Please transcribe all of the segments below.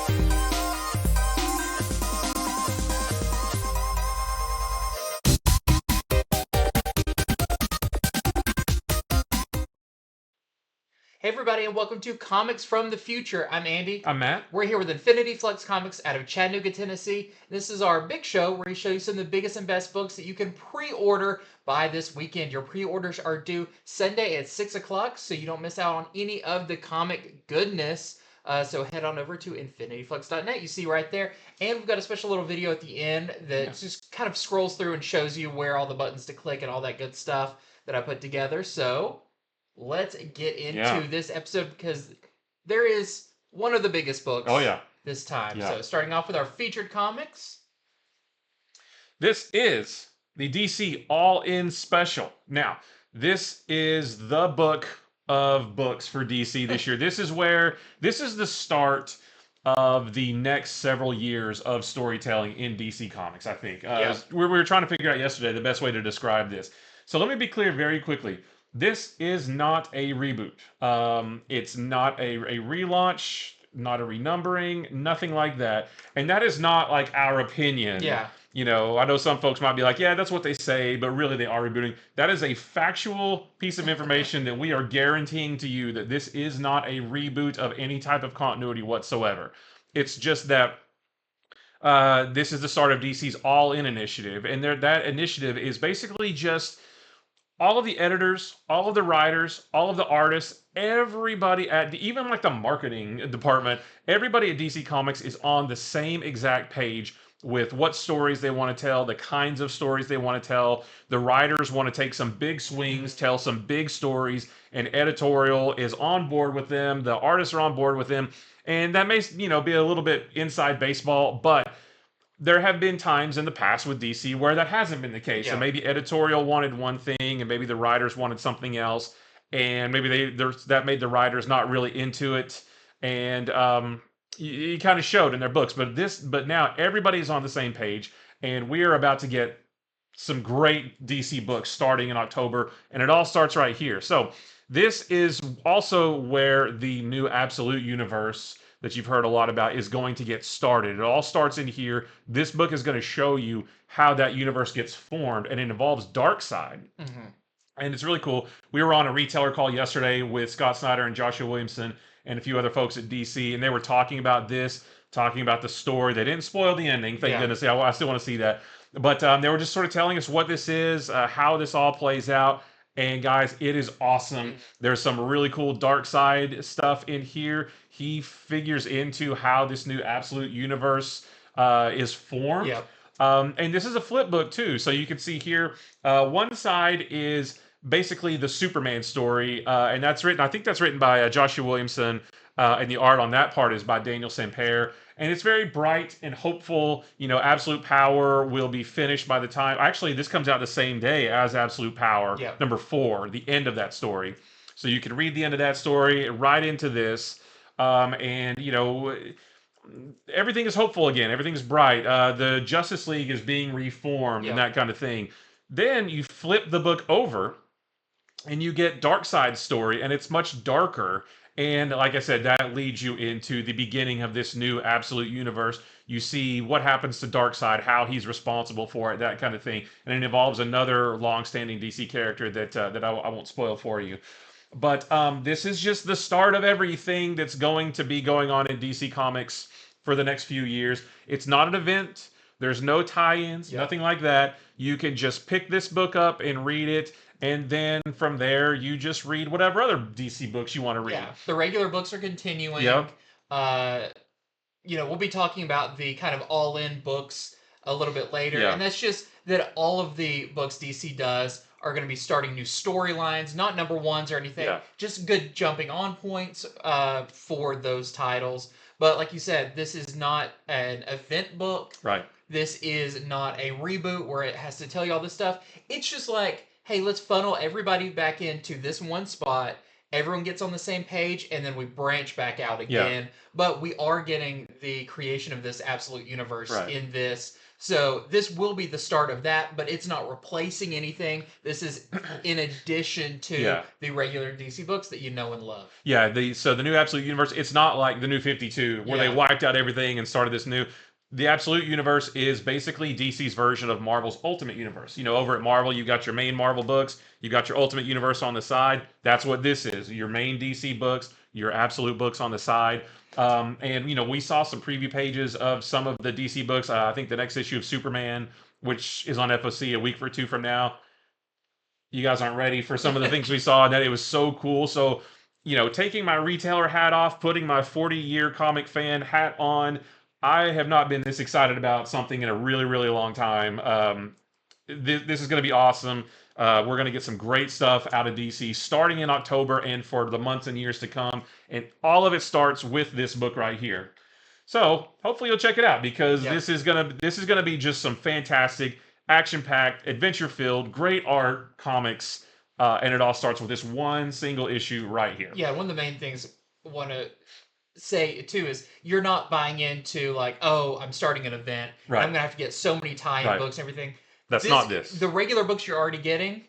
Hey everybody, and welcome to Comics from the Future. I'm Andy. I'm Matt. We're here with Infinity Flux Comics out of Chattanooga, Tennessee. This is our big show where we show you some of the biggest and best books that you can pre-order by this weekend. Your pre-orders are due Sunday at 6 o'clock, so you don't miss out on any of the comic goodness. So head on over to infinityflux.net. You see right there. And we've got a special little video at the end that just kind of scrolls through and shows you where all the buttons to click and all that good stuff that I put together. So let's get into this episode because there is one of the biggest books this time. So starting off with our featured comics. This is the DC All-In Special. Now, this is the book of books for DC this year. This is the start of the next several years of storytelling in DC Comics, I think. We were trying to figure out yesterday the best way to describe this. So let me be clear very quickly. This is not a reboot. It's not a relaunch, not a renumbering, nothing like that. And that is not like our opinion. Yeah. You know, I know some folks might be like, yeah, that's what they say, but really they are rebooting. That is a factual piece of information that we are guaranteeing to you that this is not a reboot of any type of continuity whatsoever. It's just that this is the start of DC's All-In initiative. And that initiative is basically just all of the editors, all of the writers, all of the artists, everybody even like the marketing department, everybody at DC Comics is on the same exact page with what stories they want to tell, the kinds of stories they want to tell. The writers want to take some big swings, tell some big stories, and editorial is on board with them. The artists are on board with them. And that may, be a little bit inside baseball, but there have been times in the past with DC where that hasn't been the case. Yeah. So maybe editorial wanted one thing and maybe the writers wanted something else. And maybe that made the writers not really into it. And it kind of showed in their books. But now everybody's on the same page. And we are about to get some great DC books starting in October. And it all starts right here. So this is also where the new Absolute Universe that you've heard a lot about is going to get started. It all starts in here. This book is going to show you how that universe gets formed, and it involves Darkseid. Mm-hmm. And it's really cool. We were on a retailer call yesterday with Scott Snyder and Joshua Williamson and a few other folks at DC, and they were talking about this, talking about the story. They didn't spoil the ending, thank goodness. I still want to see that. But they were just sort of telling us what this is, how this all plays out. And guys, it is awesome. There's some really cool Darkseid stuff in here. He figures into how this new Absolute Universe is formed. Yep. And this is a flip book too. So you can see here, one side is basically the Superman story. And I think that's written by Joshua Williamson. And the art on that part is by Daniel Sampere. And it's very bright and hopeful. Absolute Power will be finished by the time... Actually, this comes out the same day as Absolute Power, number 4, the end of that story. So you can read the end of that story right into this. And everything is hopeful again. Everything is bright. The Justice League is being reformed and that kind of thing. Then you flip the book over and you get Darkseid's story, and it's much darker. And like I said, that leads you into the beginning of this new Absolute Universe. You see what happens to Darkseid, how he's responsible for it, that kind of thing. And it involves another long-standing DC character that I won't spoil for you. But this is just the start of everything that's going to be going on in DC Comics for the next few years. It's not an event. There's no tie-ins, nothing like that. You can just pick this book up and read it. And then from there, you just read whatever other DC books you want to read. Yeah, the regular books are continuing. Yep. We'll be talking about the kind of all-in books a little bit later. Yeah. And that's just that all of the books DC does are going to be starting new storylines, not number ones or anything. Yeah. Just good jumping on points for those titles. But like you said, this is not an event book. Right. This is not a reboot where it has to tell you all this stuff. It's just like, hey, let's funnel everybody back into this one spot. Everyone gets on the same page, and then we branch back out again. Yeah. But we are getting the creation of this Absolute Universe in this. So this will be the start of that, but it's not replacing anything. This is in addition to Yeah. the regular DC books that you know and love. Yeah, so the new Absolute Universe, it's not like the new 52 where they Yeah. wiped out everything and started this new. The Absolute Universe is basically DC's version of Marvel's Ultimate Universe. You know, over at Marvel, you got your main Marvel books, you got your Ultimate Universe on the side. That's what this is. Your main DC books, your Absolute books on the side. And, you know, we saw some preview pages of some of the DC books. I think the next issue of Superman, which is on FOC a week or two from now, you guys aren't ready for some of the things we saw, and that it was so cool. So, you know, taking my retailer hat off, putting my 40-year comic fan hat on, I have not been this excited about something in a really, really long time. This is going to be awesome. We're going to get some great stuff out of DC starting in October and for the months and years to come. And all of it starts with this book right here. So hopefully you'll check it out because this is gonna be just some fantastic, action-packed, adventure-filled, great art comics, and it all starts with this one single issue right here. Yeah, one of the main things I want to say too is you're not buying into like, oh, I'm starting an event. Right. I'm gonna have to get so many tie-in books and everything. That's not this. The regular books you're already getting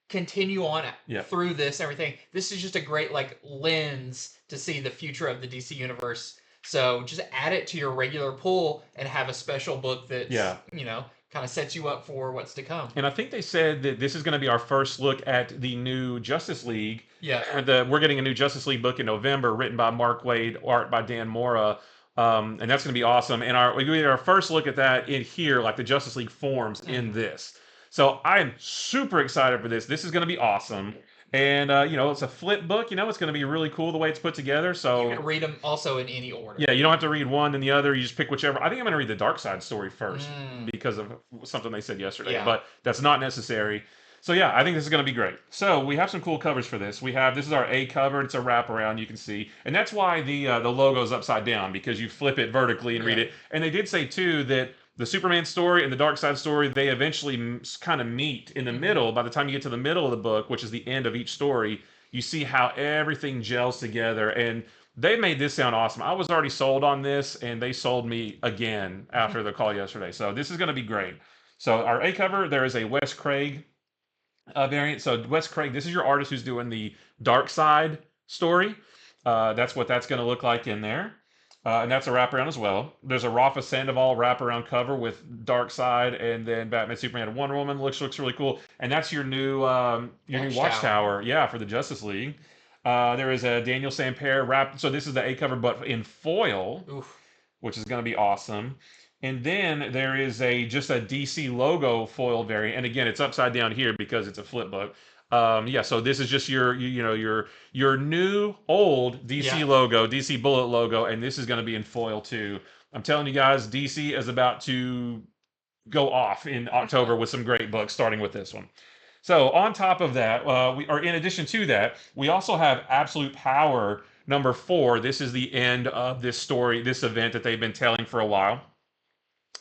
continue on Yeah. through this and everything. This is just a great like lens to see the future of the DC universe. So just add it to your regular pull and have a special book that's you know, kind of sets you up for what's to come. And I think they said that this is going to be our first look at the new Justice League. Yeah. We're getting a new Justice League book in November, written by Mark Waid, art by Dan Mora. And that's going to be awesome. And we get our first look at that in here, like the Justice League forms in this. So I am super excited for this. This is going to be awesome. And, you know, it's a flip book. You know, it's going to be really cool the way it's put together. So you can read them also in any order. Yeah, you don't have to read one and the other. You just pick whichever. I think I'm going to read the Dark Side story first because of something they said yesterday. Yeah. But that's not necessary. So yeah, I think this is going to be great. So we have some cool covers for this. This is our A cover. It's a wraparound, you can see, and that's why the logo is upside down, because you flip it vertically and read it. And they did say too that the Superman story and the Dark Side story, they eventually kind of meet in the middle. By the time you get to the middle of the book, which is the end of each story, you see how everything gels together. And they made this sound awesome. I was already sold on this, and they sold me again after the call yesterday. So this is going to be great. So our A cover, there is a Wes Craig variant. So Wes Craig, this is your artist who's doing the Dark Side story. That's what that's going to look like in there. And that's a wraparound as well. There's a Rafa Sandoval wraparound cover with Dark Side, and then Batman, Superman, and Wonder Woman. Looks really cool. And that's your new Watchtower, yeah, for the Justice League. There is a Daniel Sampere wrap. So this is the A cover, but in foil, which is going to be awesome. And then there is just a DC logo foil variant, and again, it's upside down here because it's a flip book. Yeah, so this is just your new old DC logo, DC Bullet logo, and this is going to be in foil too. I'm telling you guys, DC is about to go off in October with some great books, starting with this one. So on top of that, in addition to that, we also have Absolute Power number 4. This is the end of this story, this event that they've been telling for a while.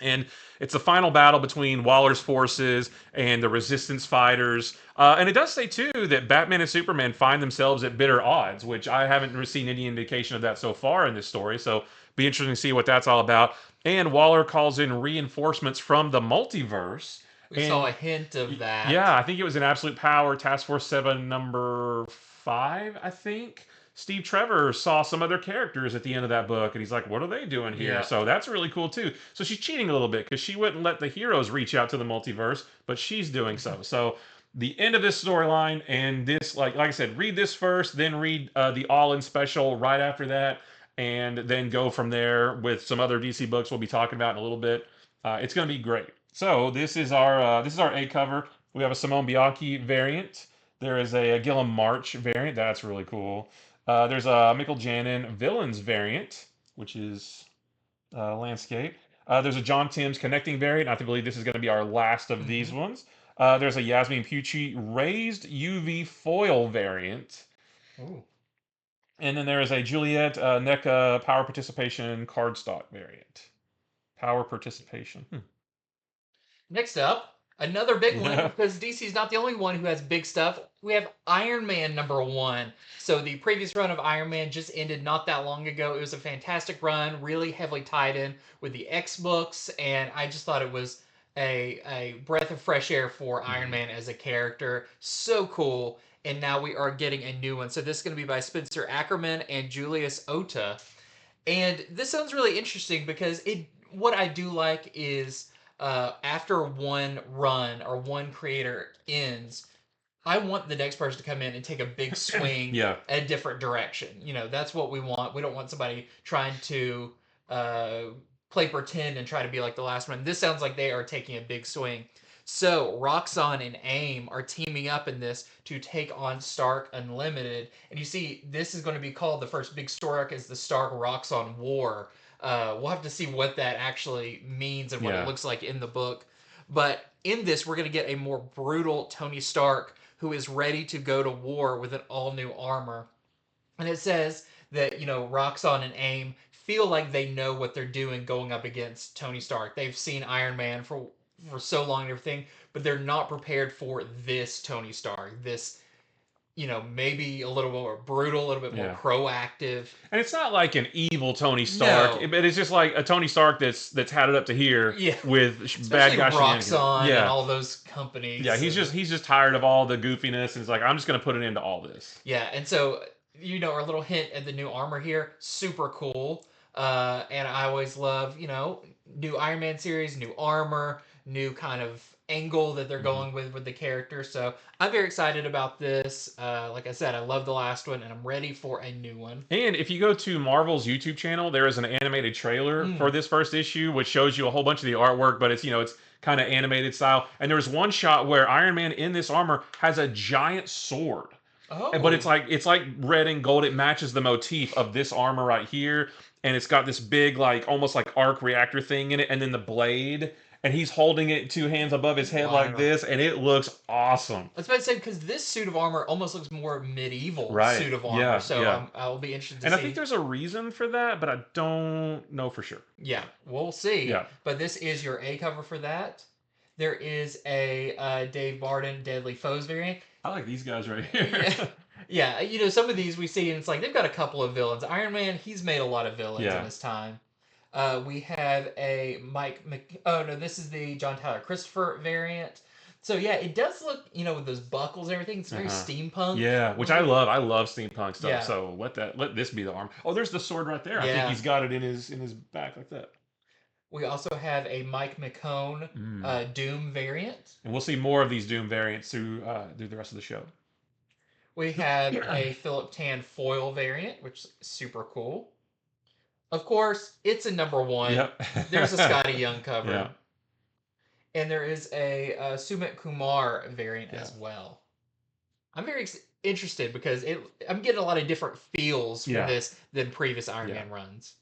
And it's the final battle between Waller's forces and the Resistance fighters. And it does say, too, that Batman and Superman find themselves at bitter odds, which I haven't seen any indication of that so far in this story. So be interesting to see what that's all about. And Waller calls in reinforcements from the multiverse. We saw a hint of that. Yeah, I think it was in Absolute Power, Task Force 7, number 5, I think. Steve Trevor saw some other characters at the end of that book, and he's like, what are they doing here? Yeah. So that's really cool, too. So she's cheating a little bit, because she wouldn't let the heroes reach out to the multiverse, but she's doing so. So the end of this storyline, and this, like I said, read this first, then read the All-In special right after that, and then go from there with some other DC books we'll be talking about in a little bit. It's going to be great. So this is our A cover. We have a Simone Bianchi variant. There is a Gilliam March variant. That's really cool. There's a Mikkel Janin Villains variant, which is landscape. There's a John Timms Connecting variant. I believe this is going to be our last of these ones. There's a Yasmin Pucci Raised UV Foil variant. Ooh. And then there is a Juliet NECA Power Participation cardstock variant. Power Participation. Next up, Another big one, because DC's not the only one who has big stuff. We have Iron Man #1. So the previous run of Iron Man just ended not that long ago. It was a fantastic run, really heavily tied in with the X books, and I just thought it was a breath of fresh air for Iron Man as a character. So cool. And now we are getting a new one. So this is going to be by Spencer Ackerman and Julius Ota. And this sounds really interesting because what I do like is after one run or one creator ends, I want the next person to come in and take a big swing Yeah. a different direction. That's what we want. We don't want somebody trying to uh, play pretend and try to be like the last one. This sounds like they are taking a big swing. So Roxxon and AIM are teaming up in this to take on Stark Unlimited, and you see this is going to be called, the first big story arc is the Stark Roxxon War. We'll have to see what that actually means and what it looks like in the book. But in this, we're going to get a more brutal Tony Stark who is ready to go to war with an all-new armor. And it says that, Roxxon and AIM feel like they know what they're doing going up against Tony Stark. They've seen Iron Man for so long and everything, but they're not prepared for this Tony Stark. This, maybe a little more brutal, a little bit more proactive. And it's not like an evil Tony Stark, but it's just like a Tony Stark that's had it up to here with especially bad guy Roxxon and all those companies. Yeah, he's just tired of all the goofiness, and he's like, I'm just gonna put an end to all this. Yeah, and so our little hint at the new armor here, super cool. And I always love, new Iron Man series, new armor, new kind of angle that they're going with the character. So I'm very excited about this. Like I said, I love the last one, and I'm ready for a new one. And if you go to Marvel's YouTube channel, there is an animated trailer for this first issue, which shows you a whole bunch of the artwork, but it's it's kind of animated style. And there's one shot where Iron Man in this armor has a giant sword. Oh. But it's like red and gold. It matches the motif of this armor right here, and it's got this big almost like arc reactor thing in it, and then the blade. And he's holding it 2 hands above his head like this, and it looks awesome. I was about to say, because this suit of armor almost looks more medieval suit of armor. Yeah, so I'll be interested to see. And I think there's a reason for that, but I don't know for sure. Yeah, we'll see. Yeah. But this is your A cover for that. There is a Dave Barden Deadly Foes variant. I like these guys right here. Yeah, some of these we see, and it's like they've got a couple of villains. Iron Man, he's made a lot of villains in his time. We have a this is the John Tyler Christopher variant. So yeah, it does look, with those buckles and everything, it's very steampunk. Yeah, which I love. I love steampunk stuff. Yeah. So let this be the arm. Oh, there's the sword right there. I think he's got it in his back like that. We also have a Mike McKone Doom variant. And we'll see more of these Doom variants through the rest of the show. We have a Philip Tan foil variant, which is super cool. Of course, it's a #1. Yep. There's a Scotty Young cover. Yeah. And there is a Sumit Kumar variant as well. I'm very interested because I'm getting a lot of different feels for this than previous Iron Man runs.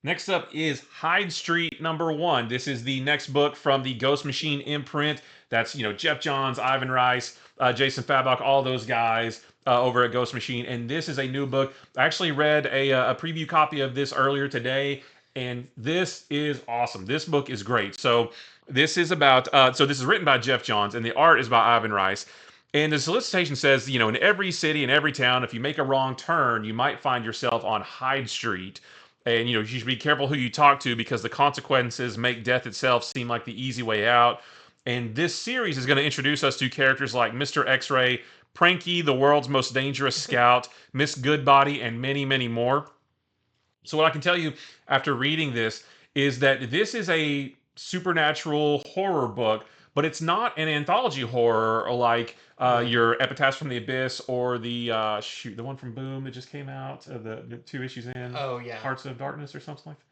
Next up is Hyde Street #1. This is the next book from the Ghost Machine imprint. That's, Jeff Johns, Ivan Rice, Jason Fabok, all those guys over at Ghost Machine. And this is a new book. I actually read a preview copy of this earlier today, and this is awesome. This book is great. So this is about, this is written by Jeff Johns, and the art is by Ivan Rice. And the solicitation says, in every city and every town, if you make a wrong turn, you might find yourself on Hyde Street. And, you should be careful who you talk to because the consequences make death itself seem like the easy way out. And this series is going to introduce us to characters like Mr. X-Ray, Pranky, the world's most dangerous scout, Miss Goodbody, and many, many more. So what I can tell you after reading this is that this is a supernatural horror book, but it's not an anthology horror like your Epitaphs from the Abyss or the one from Boom that just came out, the 2 issues in. Oh yeah, Hearts of Darkness or something like that.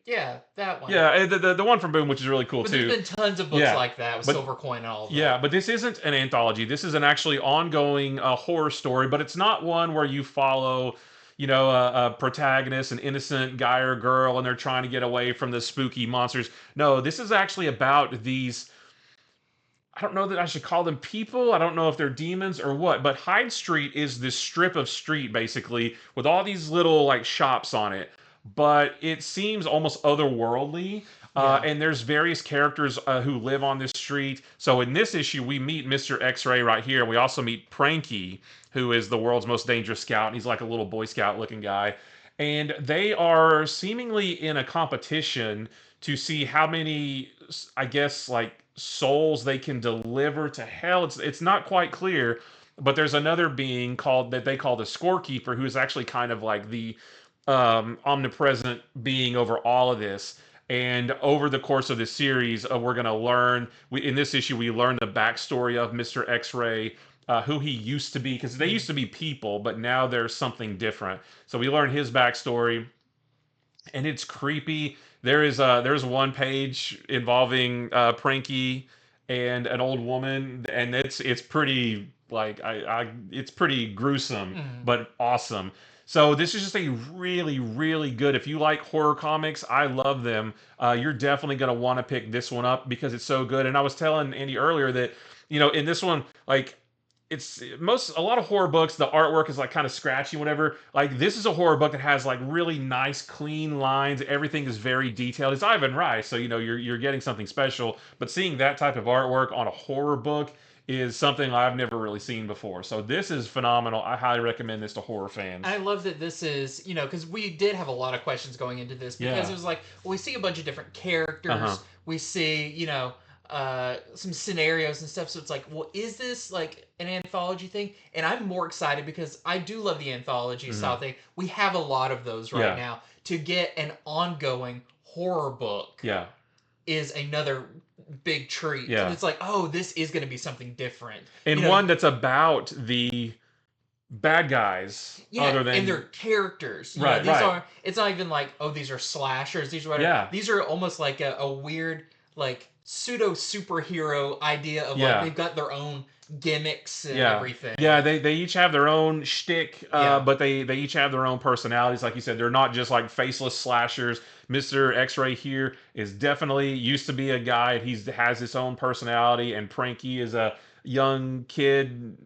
Yeah, that one. Yeah, the one from Boom, which is really cool too. There's been tons of books like that with Silver Coin and all of that. Yeah, but this isn't an anthology. This is an actually ongoing horror story, but it's not one where you follow, a protagonist, an innocent guy or girl, and they're trying to get away from the spooky monsters. No, this is actually about these. I don't know that I should call them people. I don't know if they're demons or what, but Hyde Street is this strip of street basically with all these little shops on it. but it seems almost otherworldly. Yeah. And there's various characters who live on this street. So in this issue, we meet Mr. X-Ray right here. We also meet Pranky, who is the world's most dangerous scout. And he's like a little Boy Scout looking guy. And they are seemingly in a competition to see how many, I guess, like souls they can deliver to hell. It's not quite clear, but there's another being called that they call the Scorekeeper, who is actually kind of like the omnipresent being over all of this. And over the course of this series, we're going to learn. In this issue, we learn the backstory of Mr. X-Ray, who he used to be, because they used to be people, but now there's something different. So we learn his backstory, and it's creepy. There's one page involving Pranky and an old woman, and it's pretty like it's pretty gruesome Mhm. but awesome. So this is just a really really good. If you like horror comics, I love them. You're definitely gonna want to pick this one up because it's so good. And I was telling Andy earlier that in this one, like it's a lot of horror books, the artwork is like kind of scratchy, whatever. Like this is a horror book that has like really nice clean lines, everything is very detailed. It's Ivan Rice, so you're getting something special, but seeing that type of artwork on a horror book is something I've never really seen before. So this is phenomenal. I highly recommend this to horror fans. I love that this is, because we did have a lot of questions going into this because Yeah. it was like, well, we see a bunch of different characters, Uh-huh. we see, some scenarios and stuff. So it's like, well, is this like an anthology thing? And I'm more excited because I do love the anthology style thing. We have a lot of those right Yeah. now. To get an ongoing horror book Yeah. is another big treat. Yeah. And it's like, oh, this is going to be something different. And one that's about the bad guys Yeah, other than and they're characters. Right, These right. are. It's not even like, oh, these are slashers. These are whatever. Yeah. These are almost like a weird, like pseudo superhero idea of Yeah. like they've got their own gimmicks and Yeah. everything. Yeah, they each have their own shtick, Yeah. but they each have their own personalities. Like you said, they're not just like faceless slashers. Mr. X-Ray here is definitely used to be a guy. Has his own personality, and Pranky is a young kid,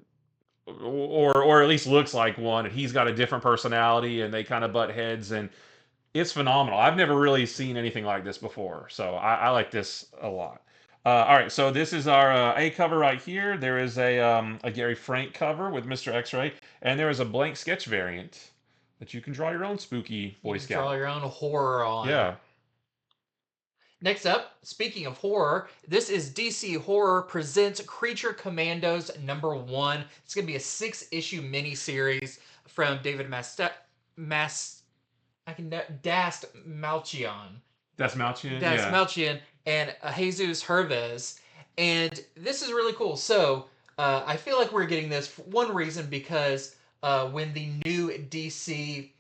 or at least looks like one, and he's got a different personality, and they kind of butt heads, and it's phenomenal. I've never really seen anything like this before, so I like this a lot. All right, so this is our A cover right here. There is a Gary Frank cover with Mr. X-Ray, and there is a blank sketch variant that you can draw your own spooky Boy You can Scout. draw your own horror on. Yeah. Next up, speaking of horror, this is DC Horror Presents Creature Commandos #1. It's going to be a 6-issue miniseries from David Dast Malchion. That's Malchian? That's Yeah. Malchian and Jesus Hervez. And this is really cool. So I feel like we're getting this for one reason because when the new DC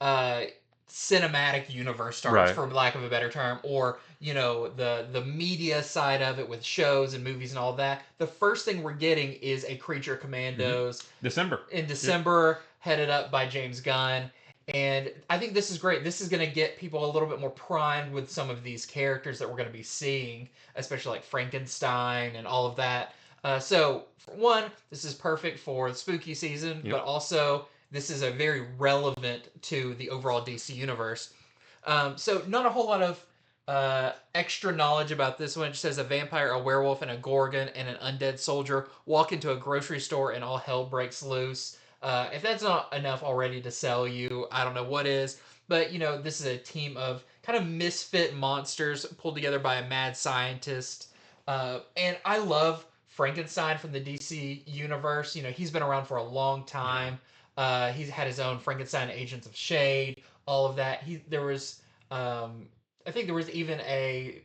uh, cinematic universe starts, Right. for lack of a better term, or the media side of it with shows and movies and all that, the first thing we're getting is a Creature Commandos December. in December, headed up by James Gunn. And I think this is great. This is going to get people a little bit more primed with some of these characters that we're going to be seeing, especially like Frankenstein and all of that. So, for one, this is perfect for the spooky season, Yep. but also this is a very relevant to the overall DC universe. So, not a whole lot of extra knowledge about this one. It just says a vampire, a werewolf, and a gorgon and an undead soldier walk into a grocery store and all hell breaks loose. If that's not enough already to sell you, I don't know what is. But, this is a team of kind of misfit monsters pulled together by a mad scientist. And I love Frankenstein from the DC universe. He's been around for a long time. He's had his own Frankenstein Agents of Shade, all of that. I think there was even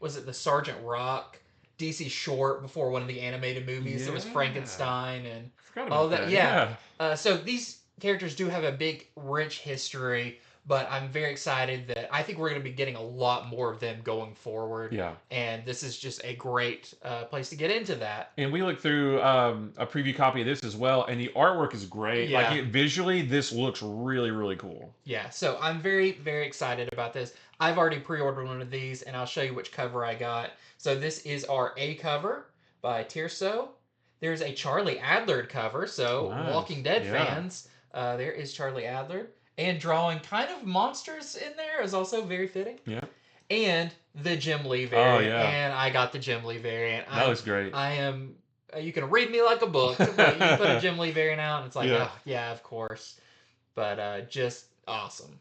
was it the Sergeant Rock DC short before one of the animated movies? It was Yeah. Frankenstein and Forgot all about that. that. Yeah. So these characters do have a big, rich history, but I'm very excited that I think we're going to be getting a lot more of them going forward. Yeah. And this is just a great place to get into that. And we looked through a preview copy of this as well, and the artwork is great. Yeah. Like visually, this looks really, really cool. Yeah, so I'm very, very excited about this. I've already pre-ordered one of these, and I'll show you which cover I got. So this is our A cover by Tirso. There's a Charlie Adler cover, so Nice. Walking Dead Yeah. fans, there is Charlie Adler. and drawing kind of monsters in there is also very fitting. Yeah. And the Jim Lee Oh, variant, yeah. and I got the Jim Lee variant. That looks great. I am. You can read me like a book, but you put a Jim Lee variant out, and it's like, Yeah. oh yeah, of course. But just awesome.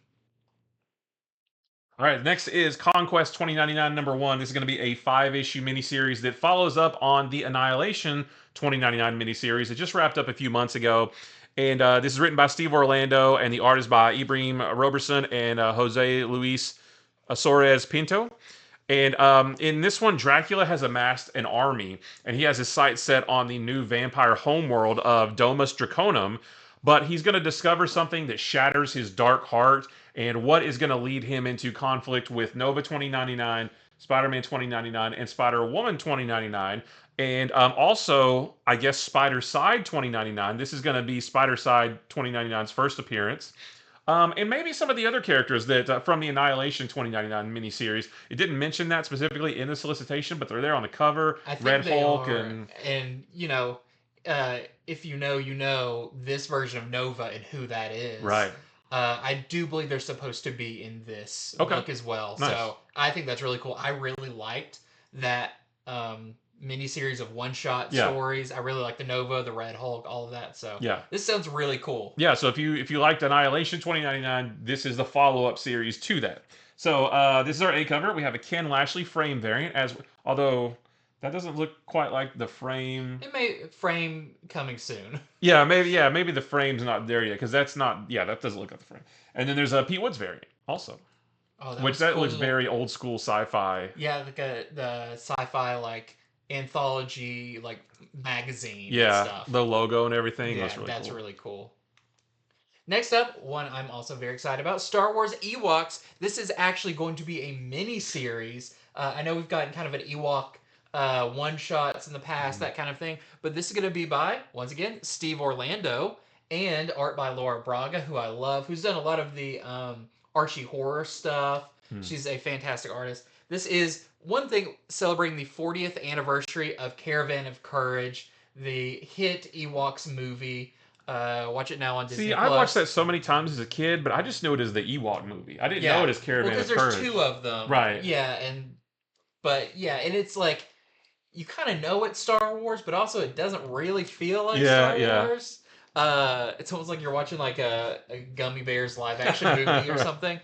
All right, next is Conquest 2099 #1. This is going to be a 5-issue miniseries that follows up on the Annihilation 2099 miniseries. It just wrapped up a few months ago. And this is written by Steve Orlando, and the art is by Ibrahim Roberson and Jose Luis Azores Pinto. And in this one, Dracula has amassed an army, and he has his sights set on the new vampire homeworld of Domus Draconum. But he's going to discover something that shatters his dark heart, and what is going to lead him into conflict with Nova 2099, Spider-Man 2099, and Spider-Woman 2099. And also, I guess, Spider-Side 2099. This is going to be Spider-Side 2099's first appearance. And maybe some of the other characters that from the Annihilation 2099 miniseries. It didn't mention that specifically in the solicitation, but they're there on the cover. I think Red they Hulk are, and you know, if you know this version of Nova and who that is. right. I do believe they're supposed to be in this Okay. book as well. Nice. So I think that's really cool. I really liked that miniseries of one-shot Yeah. stories. I really like the Nova, the Red Hulk, all of that. So Yeah. this sounds really cool. Yeah, so if you liked Annihilation 2099, this is the follow-up series to that. So this is our A cover. We have a Ken Lashley frame variant, although that doesn't look quite like the frame. It may frame coming soon. Yeah, maybe the frame's not there yet, because that's not. Yeah, that doesn't look like the frame. And then there's a Pete Woods variant also, Oh, which cool. looks very old school sci-fi. Yeah, like the sci-fi like anthology like magazine Yeah, and stuff. the logo and everything. Yeah, Looks really that's cool. really cool. Next up, one I'm also very excited about, Star Wars Ewoks. This is actually going to be a mini-series. I know we've gotten kind of an Ewok one-shots in the past, that kind of thing, but this is going to be by, once again, Steve Orlando, and art by Laura Braga, who I love, who's done a lot of the Archie horror stuff. She's a fantastic artist. This is one thing celebrating the 40th anniversary of Caravan of Courage, the hit Ewoks movie. Watch it now on Disney+. See, I watched that so many times as a kid, but I just knew it as the Ewok movie. I didn't know it as Caravan of Courage. Because there's two of them. Right. Yeah, and it's like you kind of know it's Star Wars, but also it doesn't really feel like Star Wars. It's almost like you're watching like a Gummy Bears live action movie or something.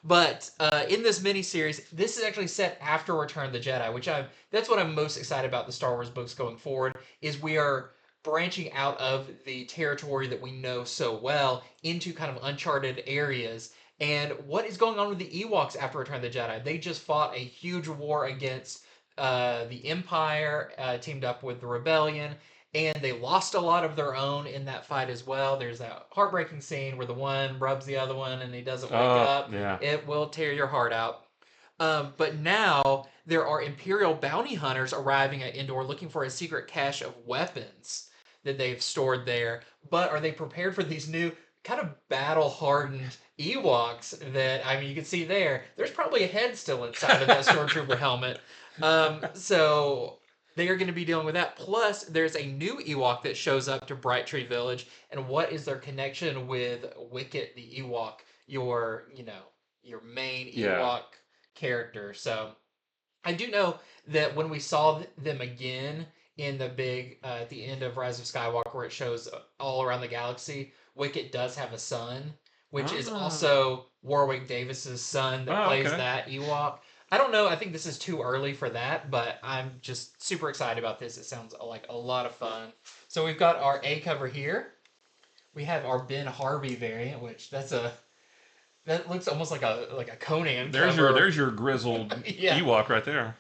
But in this miniseries, this is actually set after Return of the Jedi, that's what I'm most excited about the Star Wars books going forward, is we are branching out of the territory that we know so well into kind of uncharted areas. And what is going on with the Ewoks after Return of the Jedi? They just fought a huge war against the Empire, teamed up with the Rebellion, and they lost a lot of their own in that fight as well. There's that heartbreaking scene where the one rubs the other one and he doesn't wake up. Yeah. It will tear your heart out. But now there are Imperial bounty hunters arriving at Endor looking for a secret cache of weapons that they've stored there. But are they prepared for these new kind of battle-hardened Ewoks that, I mean, you can see there's probably a head still inside of that Stormtrooper helmet. So they are going to be dealing with that. Plus, there's a new Ewok that shows up to Bright Tree Village. And what is their connection with Wicket the Ewok, your main Ewok character? So I do know that when we saw them again in the big, at the end of Rise of Skywalker, where it shows all around the galaxy, Wicket does have a son, which is also Warwick Davis's son that plays that Ewok. I don't know. I think this is too early for that, but I'm just super excited about this. It sounds like a lot of fun. So we've got our A cover here. We have our Ben Harvey variant, which that looks almost like a Conan cover. There's your grizzled Ewok right there.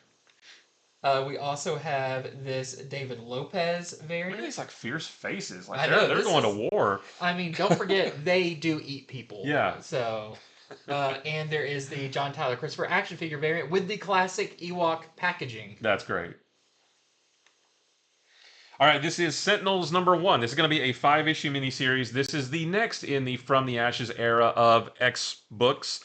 We also have this David Lopez variant. Look at these like fierce faces. Like I know, they're going to war. I mean, don't forget they do eat people. Yeah. So, and there is the John Tyler Christopher action figure variant with the classic Ewok packaging. That's great. All right, this is Sentinels #1. This is going to be a 5-issue miniseries. This is the next in the From the Ashes era of X books.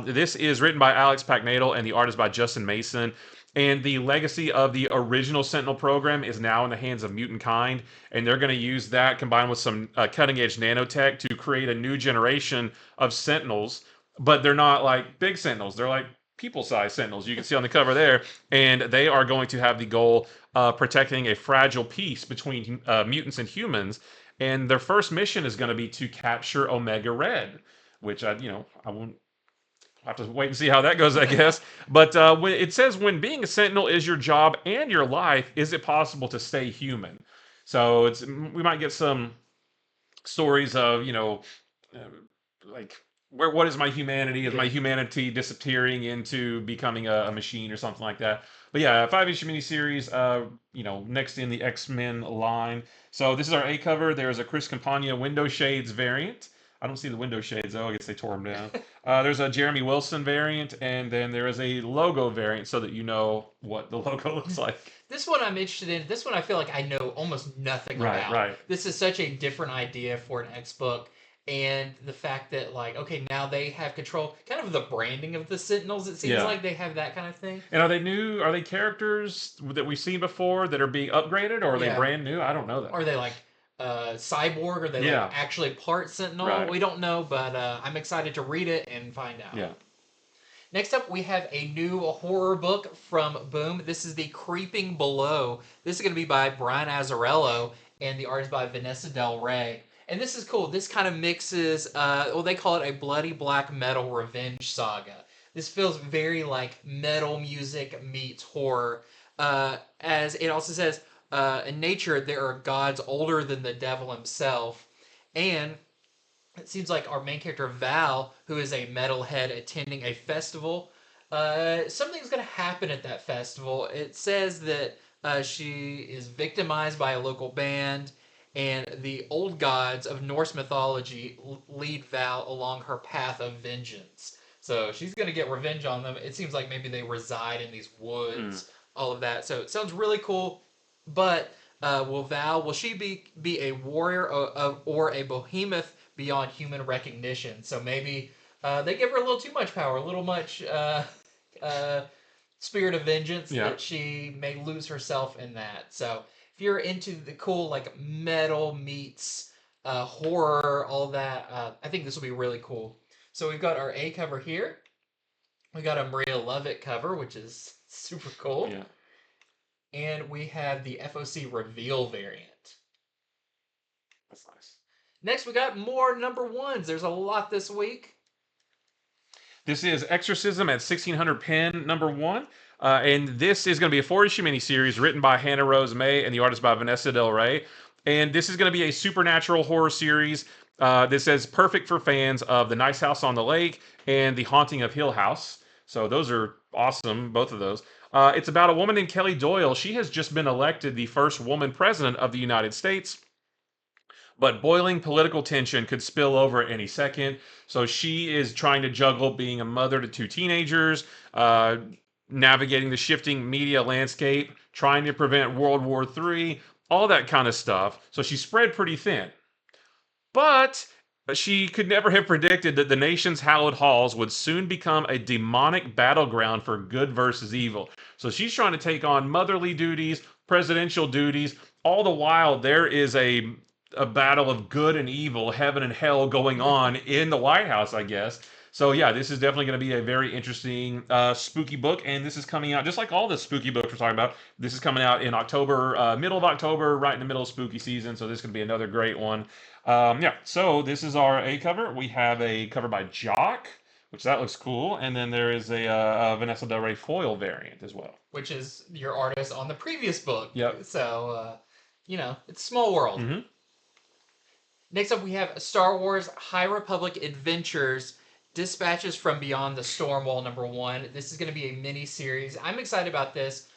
This is written by Alex Packnadel and the art is by Justin Mason. And the legacy of the original Sentinel program is now in the hands of Mutant Kind, and they're going to use that combined with some cutting-edge nanotech to create a new generation of Sentinels. But they're not like big Sentinels; they're like people-sized Sentinels. You can see on the cover there, and they are going to have the goal of protecting a fragile peace between mutants and humans. And their first mission is going to be to capture Omega Red, which I won't have to wait and see how that goes, I guess. But when it says when being a Sentinel is your job and your life, is it possible to stay human? So we might get some stories of uh, like what is my humanity? Is my humanity disappearing into becoming a machine or something like that? But yeah, a 5-issue miniseries. Next in the X-Men line. So this is our A cover. There's a Chris Campagna window shades variant. I don't see the window shades though. I guess they tore them down. There's a Jeremy Wilson variant, and then there is a logo variant so that you know what the logo looks like. This one I'm interested in. This one I feel like I know almost nothing about. Right. This is such a different idea for an X book. And the fact that, like, okay, now they have control, kind of the branding of the Sentinels. It seems like they have that kind of thing. And are they new? Are they characters that we've seen before that are being upgraded, or are they brand new? I don't know that. Are they like cyborg? Are they like actually part Sentinel? Right. We don't know, but I'm excited to read it and find out. Yeah. Next up, we have a new horror book from Boom. This is The Creeping Below. This is going to be by Brian Azzarello, and the art is by Vanessa Del Rey. And this is cool. This kind of mixes, they call it a bloody black metal revenge saga. This feels very like metal music meets horror. As it also says, in nature, there are gods older than the devil himself. And it seems like our main character, Val, who is a metalhead attending a festival, something's going to happen at that festival. It says that she is victimized by a local band, and the old gods of Norse mythology lead Val along her path of vengeance. So she's going to get revenge on them. It seems like maybe they reside in these woods, all of that. So it sounds really cool. But will she be a warrior or a behemoth beyond human recognition? So maybe they give her a little too much power, a little much spirit of vengeance, that she may lose herself in that. So if you're into the cool like metal meets horror, all that, I think this will be really cool. So we've got our A cover here. We got a Maria Lovett cover, which is super cool. Yeah. And we have the FOC reveal variant. That's nice. Next, we got more number ones. There's a lot this week. This is Exorcism at 1600 Penn, number 1. And this is going to be a 4-issue miniseries written by Hannah Rose May and the artist by Vanessa Del Rey. And this is going to be a supernatural horror series. This is perfect for fans of The Nice House on the Lake and The Haunting of Hill House. So those are awesome, both of those. It's about a woman named Kelly Doyle. She has just been elected the first woman president of the United States. But boiling political tension could spill over at any second. So she is trying to juggle being a mother to 2 teenagers, navigating the shifting media landscape, trying to prevent World War III, all that kind of stuff. So she's spread pretty thin. But she could never have predicted that the nation's hallowed halls would soon become a demonic battleground for good versus evil. So she's trying to take on motherly duties, presidential duties. All the while, there is a battle of good and evil, heaven and hell going on in the White House, I guess. So yeah, this is definitely going to be a very interesting spooky book, and this is coming out just like all the spooky books we're talking about. This is coming out in October, middle of October, right in the middle of spooky season. So this is going to be another great one. So this is our A cover. We have a cover by Jock, which that looks cool, and then there is a Vanessa Del Rey foil variant as well, which is your artist on the previous book. Yep. So it's a small world. Mm-hmm. Next up, we have Star Wars High Republic Adventures, Dispatches from Beyond the Stormwall number 1. This is going to be a mini-series. I'm excited about this.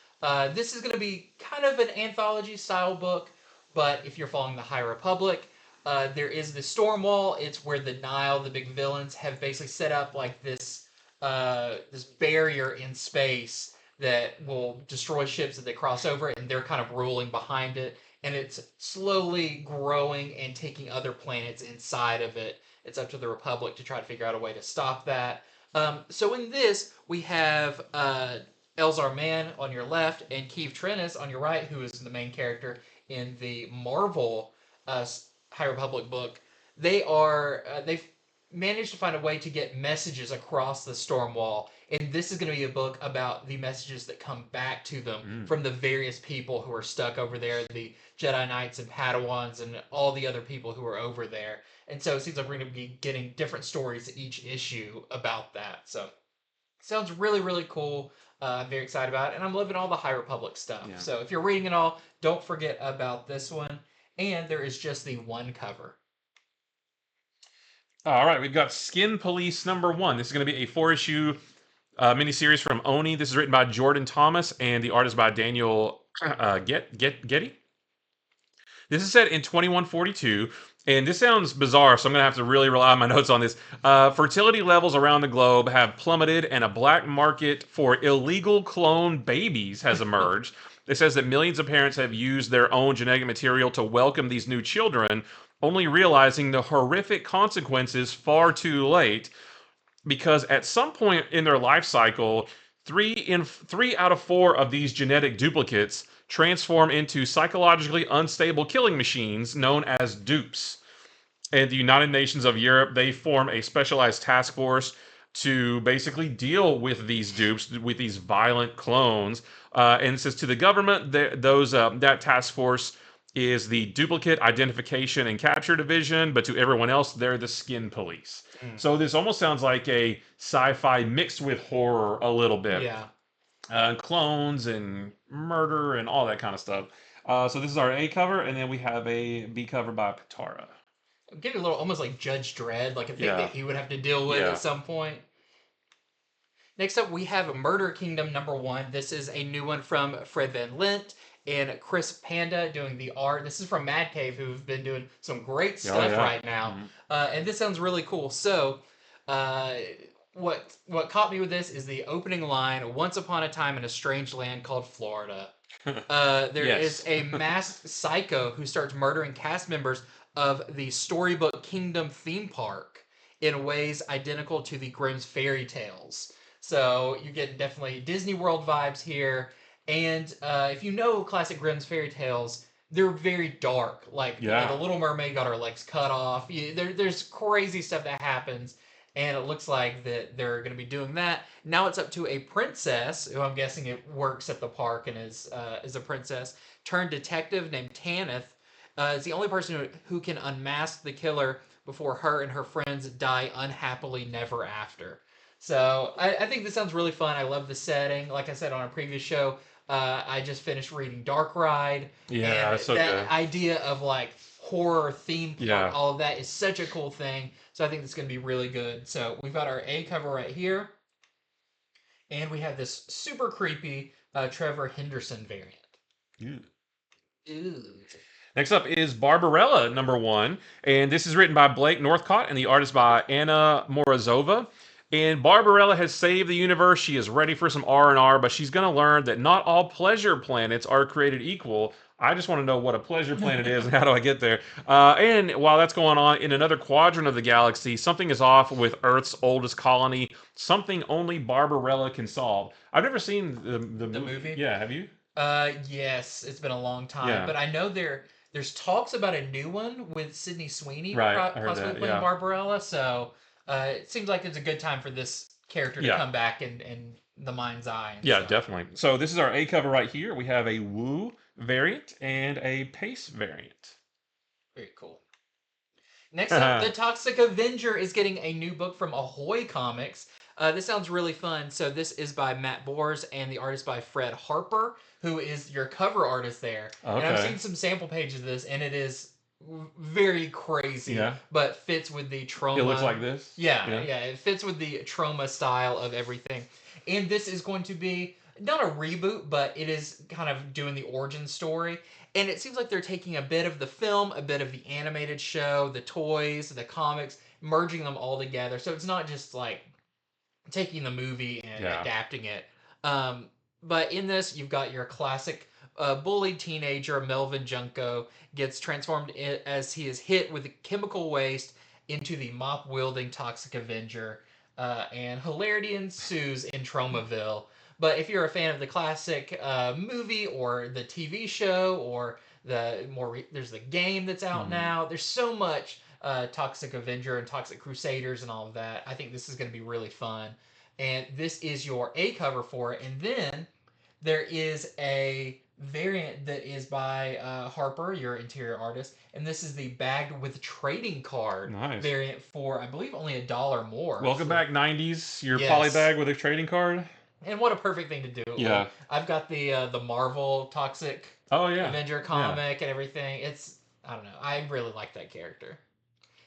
This is going to be kind of an anthology-style book, but if you're following the High Republic, there is the Stormwall. It's where the Nile, the big villains, have basically set up like this barrier in space that will destroy ships as they cross over, and they're kind of ruling behind it. And it's slowly growing and taking other planets inside of it. It's up to the Republic to try to figure out a way to stop that. So in this, we have Elzar Mann on your left and Keith Trennis on your right, who is the main character in the Marvel High Republic book. They've managed to find a way to get messages across the storm wall, and this is going to be a book about the messages that come back to them from the various people who are stuck over there, the Jedi Knights and Padawans and all the other people who are over there. And so it seems like we're going to be getting different stories each issue about that. So sounds really, really cool. I'm very excited about it, and I'm loving all the High Republic stuff. Yeah. So if you're reading it all, don't forget about this one. And there is just the one cover. All right, we've got Skin Police #1. This is going to be a 4-issue miniseries from Oni. This is written by Jordan Thomas, and the art is by Daniel Getty. This is set in 2142, and this sounds bizarre, so I'm going to have to really rely on my notes on this. Fertility levels around the globe have plummeted, and a black market for illegal clone babies has emerged. It says that millions of parents have used their own genetic material to welcome these new children, only realizing the horrific consequences far too late, because at some point in their life cycle, three out of 4 of these genetic duplicates transform into psychologically unstable killing machines known as dupes. And the United Nations of Europe, they form a specialized task force to basically deal with these dupes, with these violent clones. And it says to the government, that task force is the Duplicate Identification and Capture Division, but to everyone else, they're the Skin Police. So this almost sounds like a sci-fi mixed with horror a little bit. Yeah. Clones and murder and all that kind of stuff. So this is our A cover, and then we have a B cover by Patara. I'm getting a little almost like Judge Dredd, like a thing Yeah. that he would have to deal with Yeah. at some point. Next up, we have Murder Kingdom #1. This is a new one from Fred Van Lint and Chris Panda doing the art. This is from Mad Cave, who've been doing some great stuff right now. And this sounds really cool. So, what caught me with this is the opening line: "Once upon a time in a strange land called Florida." There is a masked psycho who starts murdering cast members of the Storybook Kingdom theme park in ways identical to the Grimm's fairy tales. So you get definitely Disney World vibes here. And if you know classic Grimm's fairy tales, they're very dark. Like the Little Mermaid got her legs cut off. There's crazy stuff that happens. And it looks like that they're going to be doing that. Now it's up to a princess, who I'm guessing it works at the park and is a princess, turned detective named Tanith. Is the only person who can unmask the killer before her and her friends die unhappily never after. So I think this sounds really fun. I love the setting. Like I said on a previous show, I just finished reading Dark Ride. Yeah, and so that good. idea of like horror theme park, Yeah. all of that is such a cool thing. So I think it's going to be really good. So we've got our A cover right here. And we have this super creepy Trevor Henderson variant. Ooh. Next up is Barbarella #1, and this is written by Blake Northcott, and the art is by Anna Morozova. And Barbarella has saved the universe. She is ready for some R&R, but she's going to learn that not all pleasure planets are created equal. I just want to know what a pleasure planet is and how do I get there. And while that's going on, in another quadrant of the galaxy, something is off with Earth's oldest colony, something only Barbarella can solve. I've never seen the movie. Yeah, have you? Yes, it's been a long time, Yeah. but I know there's talks about a new one with Sydney Sweeney Right, I heard possibly that, playing yeah. Barbarella. So it seems like it's a good time for this character to Yeah. come back in the mind's eye. And Yeah, stuff. definitely. So this is our A cover right here. We have a Woo variant and a Pace variant. Very cool. Next up, the Toxic Avenger is getting a new book from Ahoy Comics. This sounds really fun. So this is by Matt Bors and the artist by Fred Harper, who is your cover artist there. Okay. And I've seen some sample pages of this, and it is very crazy, but fits with the trauma. It looks like this? Yeah, it fits with the trauma style of everything. And this is going to be not a reboot, but it is kind of doing the origin story. And it seems like they're taking a bit of the film, a bit of the animated show, the toys, the comics, merging them all together. So it's not just like taking the movie and adapting it. But in this, you've got your classic bullied teenager, Melvin Junko, gets transformed as he is hit with chemical waste into the mop-wielding Toxic Avenger. and hilarity ensues in Tromaville. But if you're a fan of the classic movie or the TV show or there's the game that's out now. There's so much Toxic Avenger and Toxic Crusaders and all of that. I think this is going to be really fun. And this is your A cover for it. And then there is a variant that is by Harper, your interior artist, and this is the bagged with trading card Nice. variant for I believe only $1 more. Welcome So- back, 90s. Your Yes. polybag with a trading card. And what a perfect thing to do. Yeah. I've got the Marvel Toxic Oh, yeah. Avenger comic and everything. I don't know. I really like that character.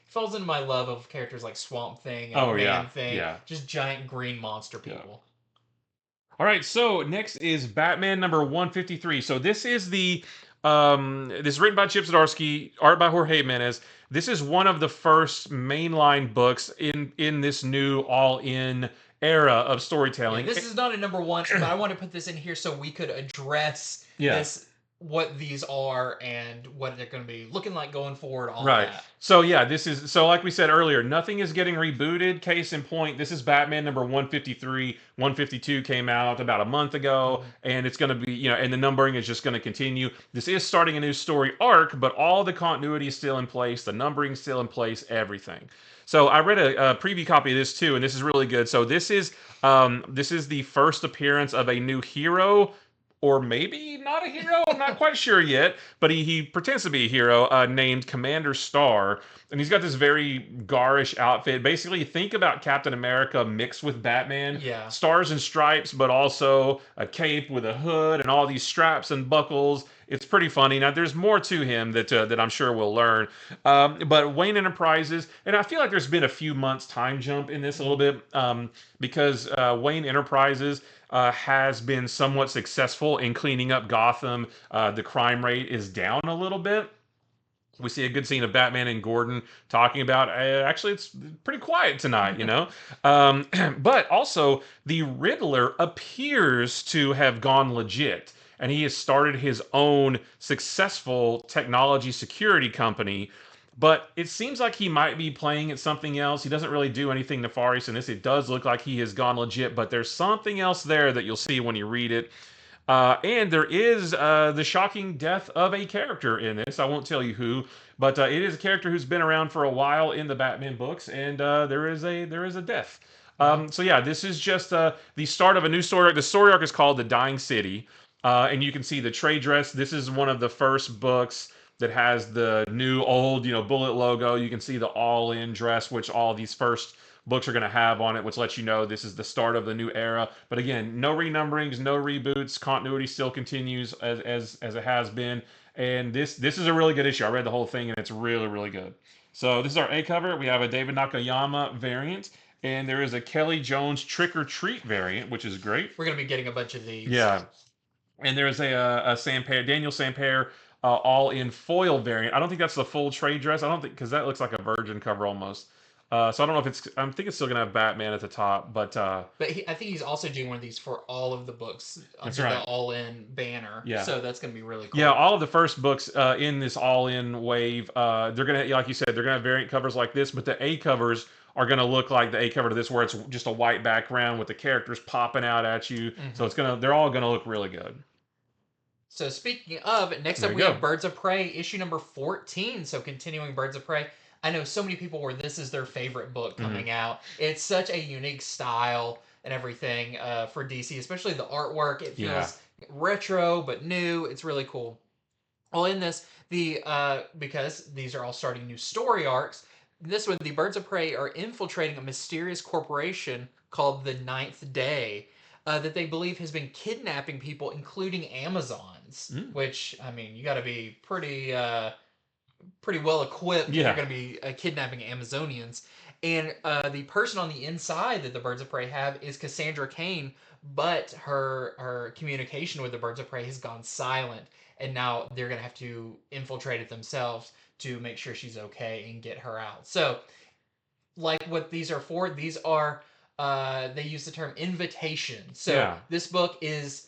Falls into my love of characters like Swamp Thing and Man Thing. Yeah. Just giant green monster people. All right, so next is Batman number 153. So this is this is written by Chip Zdarsky, art by Jorge Jimenez. This is one of the first mainline books in this new all-in era of storytelling. Yeah, this is not a number one, but I want to put this in here so we could address what these are and what they're going to be looking like going forward. All that. So yeah, like we said earlier, nothing is getting rebooted. Case in point, this is Batman number 153. 152 came out about a month ago, and it's going to be, and the numbering is just going to continue. This is starting a new story arc, but all the continuity is still in place, the numbering is still in place, everything. So I read a preview copy of this too, and this is really good. So this is the first appearance of a new hero. Or maybe not a hero, I'm not quite sure yet, but he pretends to be a hero named Commander Star, and he's got this very garish outfit. Basically, think about Captain America mixed with Batman. Yeah. Stars and stripes, but also a cape with a hood and all these straps and buckles. It's pretty funny. Now, there's more to him that I'm sure we'll learn. But Wayne Enterprises, and I feel like there's been a few months time jump in this a little bit because Wayne Enterprises has been somewhat successful in cleaning up Gotham. The crime rate is down a little bit. We see a good scene of Batman and Gordon talking about, actually, it's pretty quiet tonight, but also, the Riddler appears to have gone legit, and he has started his own successful technology security company. But it seems like he might be playing at something else. He doesn't really do anything nefarious in this. It does look like he has gone legit, but there's something else there that you'll see when you read it. And there is the shocking death of a character in this. I won't tell you who, but it is a character who's been around for a while in the Batman books, and there is a death. So yeah, this is just the start of a new story arc. The story arc is called The Dying City, and you can see the trade dress. This is one of the first books that has the new old, Bullet logo. You can see the all-in dress, which all these first books are going to have on it, which lets you know this is the start of the new era. But again, no renumberings, no reboots. Continuity still continues as it has been. And this is a really good issue. I read the whole thing, and it's really, really good. So this is our A cover. We have a David Nakayama variant, and there is a Kelly Jones Trick or Treat variant, which is great. We're going to be getting a bunch of these. Yeah. And there's a Daniel Sampere all in foil variant. I don't think that's the full trade dress. I don't think, because that looks like a Virgin cover almost. So I don't know if it's. I think it's still gonna have Batman at the top, but. I think he's also doing one of these for all of the books under the all-in banner. Yeah. So that's gonna be really cool. Yeah, all of the first books in this all-in wave, they're gonna, like you said, they're gonna have variant covers like this, but the A covers are gonna look like the A cover to this, where it's just a white background with the characters popping out at you. So they're all gonna look really good. So speaking of, next up we have Birds of Prey, issue number 14. So continuing Birds of Prey. I know so many people where this is their favorite book coming out. It's such a unique style and everything for DC, especially the artwork. It feels retro but new. It's really cool. Well, in this, because these are all starting new story arcs, this one, the Birds of Prey are infiltrating a mysterious corporation called the Ninth Day that they believe has been kidnapping people, including Amazons. Which, I mean, you got to be pretty well equipped if you're going to be kidnapping Amazonians. And the person on the inside that the Birds of Prey have is Cassandra Cain, but her communication with the Birds of Prey has gone silent, and now they're going to have to infiltrate it themselves to make sure she's okay and get her out. So, like what these are for, these are, they use the term invitation. So this book is...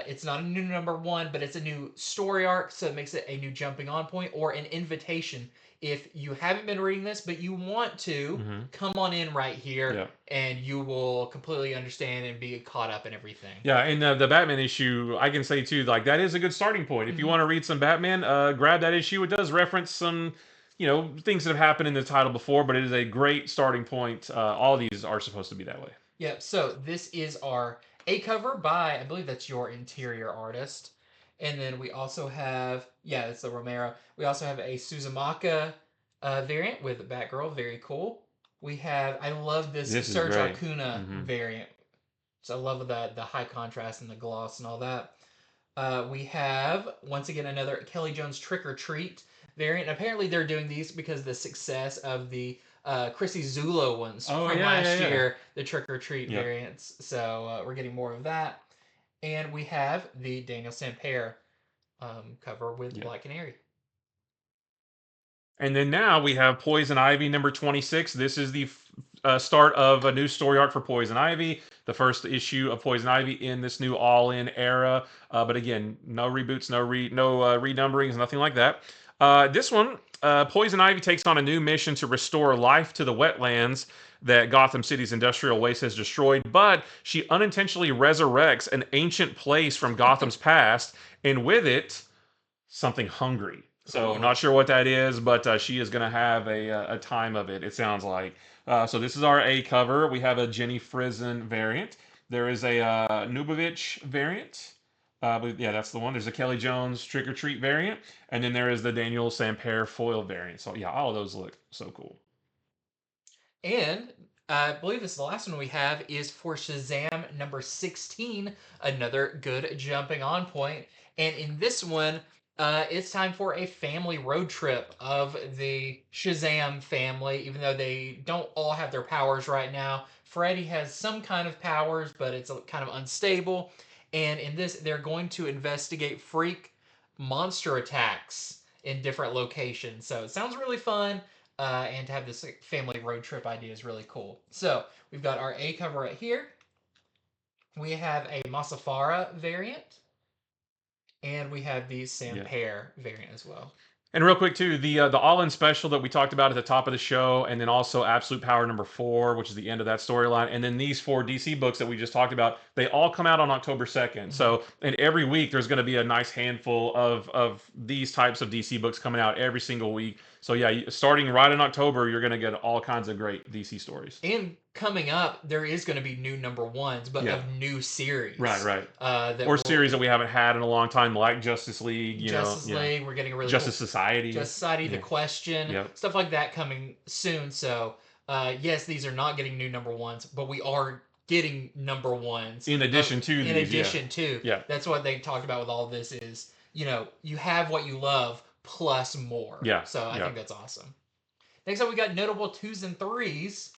it's not a new number one, but it's a new story arc, so it makes it a new jumping on point or an invitation if you haven't been reading this, but you want to, Mm-hmm. come on in right here, Yeah. and you will completely understand and be caught up in everything. Yeah, and the Batman issue, I can say too, like that is a good starting point. If you Mhm. want to read some Batman, grab that issue. It does reference some, things that have happened in the title before, but it is a great starting point. All these are supposed to be that way. Yep. So this is our A cover by, I believe that's your interior artist. And then we also have, yeah, it's the Romero. We also have a Suzumaka variant with Batgirl. Very cool. We have, I love this This is Serge great. Acuna Hmm. variant. So I love the high contrast and the gloss and all that. We have, once again, another Kelly Jones Trick or Treat variant. Apparently, they're doing these because of the success of the Chrissy Zulo ones Oh from yeah, last yeah, yeah. year, the Trick or Treat Yep. variants. So we're getting more of that. And we have the Daniel Sampere cover with Yep. Black Canary. And then now we have Poison Ivy number 26. This is the start of a new story arc for Poison Ivy, the first issue of Poison Ivy in this new all-in era. But again, no reboots, no renumberings, nothing like that. This one, Poison Ivy takes on a new mission to restore life to the wetlands that Gotham City's industrial waste has destroyed, but she unintentionally resurrects an ancient place from Gotham's past, and with it, something hungry. So Ooh. not sure what that is, but she is going to have a time of it. It sounds like. So this is our A cover. We have a Jenny Frison variant. There is a Nubovich variant. Yeah, that's the one. There's a Kelly Jones Trick or Treat variant, and then there is the Daniel Sampere foil variant. So yeah, all of those look so cool. And I believe this is the last one we have is for Shazam number 16, another good jumping on point. And in this one, it's time for a family road trip of the Shazam family, even though they don't all have their powers right now. Freddy has some kind of powers, but it's kind of unstable. And in this, they're going to investigate freak monster attacks in different locations. So it sounds really fun. And to have this family road trip idea is really cool. So we've got our A cover right here. We have a Masafara variant, and we have the Sampere variant as well. And real quick too, the all-in special that we talked about at the top of the show, and then also Absolute Power number 4, which is the end of that storyline, and then these 4 DC books that we just talked about, they all come out on October 2nd. So, and every week there's going to be a nice handful of these types of DC books coming out every single week. So yeah, starting right in October, you're going to get all kinds of great DC stories. And coming up, there is going to be new number ones, but of new series. Right. Or series that we haven't had in a long time, like Justice League. Justice League, we're getting a really Justice cool, Society. Justice Society, The Question, stuff like that coming soon. So yes, these are not getting new number ones, but we are getting number ones in addition to these. In addition to, that's what they talked about with all this is, you have what you love plus more. So I think that's awesome. Next up, we got notable 2s and 3s.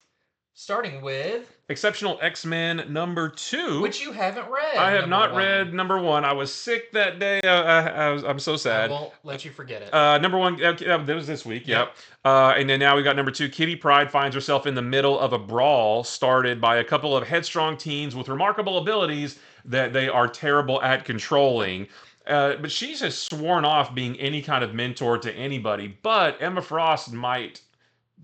Starting with Exceptional X-Men number 2, which you haven't read. I have not read number 1. I was sick that day. I'm so sad. I won't let you forget it. Number 1, that was this week. Yep. And then now we got number 2. Kitty Pryde finds herself in the middle of a brawl started by a couple of headstrong teens with remarkable abilities that they are terrible at controlling. But she has sworn off being any kind of mentor to anybody. But Emma Frost might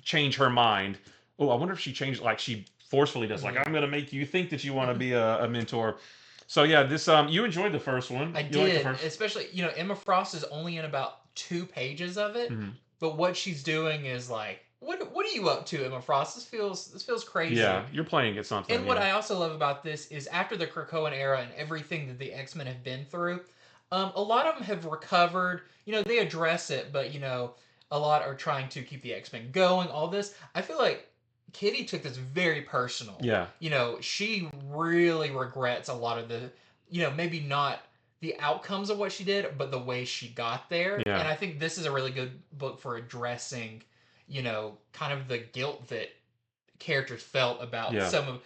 change her mind. Oh, I wonder if she changed, like she forcefully does, like I'm gonna make you think that you want to be a mentor. So yeah, this you enjoyed the first one. I did, especially Emma Frost is only in about 2 pages of it, but what she's doing is like, what are you up to, Emma Frost? This feels crazy. Yeah, you're playing at something. And what I also love about this is after the Krakoan era and everything that the X-Men have been through, a lot of them have recovered. They address it, but a lot are trying to keep the X-Men going. All this, I feel like Kitty took this very personal. Yeah. She really regrets a lot of the, maybe not the outcomes of what she did, but the way she got there. Yeah. And I think this is a really good book for addressing, kind of the guilt that characters felt about some of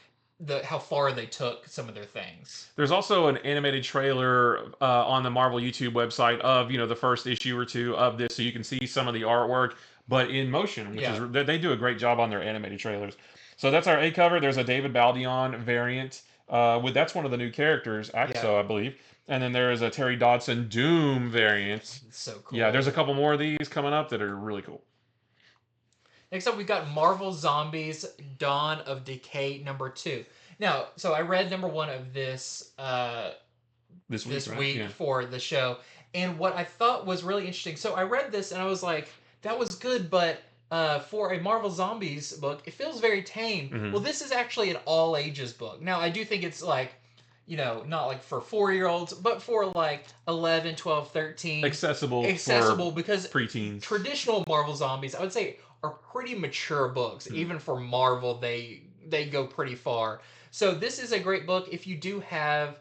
how far they took some of their things. There's also an animated trailer on the Marvel YouTube website of the first issue or 2 of this, so you can see some of the artwork, but in motion, which is they do a great job on their animated trailers. So that's our A cover. There's a David Baldeon variant that's one of the new characters, Axo, I believe. And then there is a Terry Dodson Doom variant. It's so cool. Yeah, there's a couple more of these coming up that are really cool. Next up, we got Marvel Zombies: Dawn of Decay #2. Now, so I read #1 of this Right? week Yeah. for the show, and what I thought was really interesting. So I read this and I was like, that was good, but for a Marvel Zombies book, it feels very tame. Mhm. Well, this is actually an all ages book. Now, I do think it's like, not like for 4-year-olds, but for like 11, 12, 13. Accessible Accessible for because preteens. traditional Marvel Zombies, I would say, are pretty mature books. Even for Marvel, they go pretty far. So this is a great book if you do have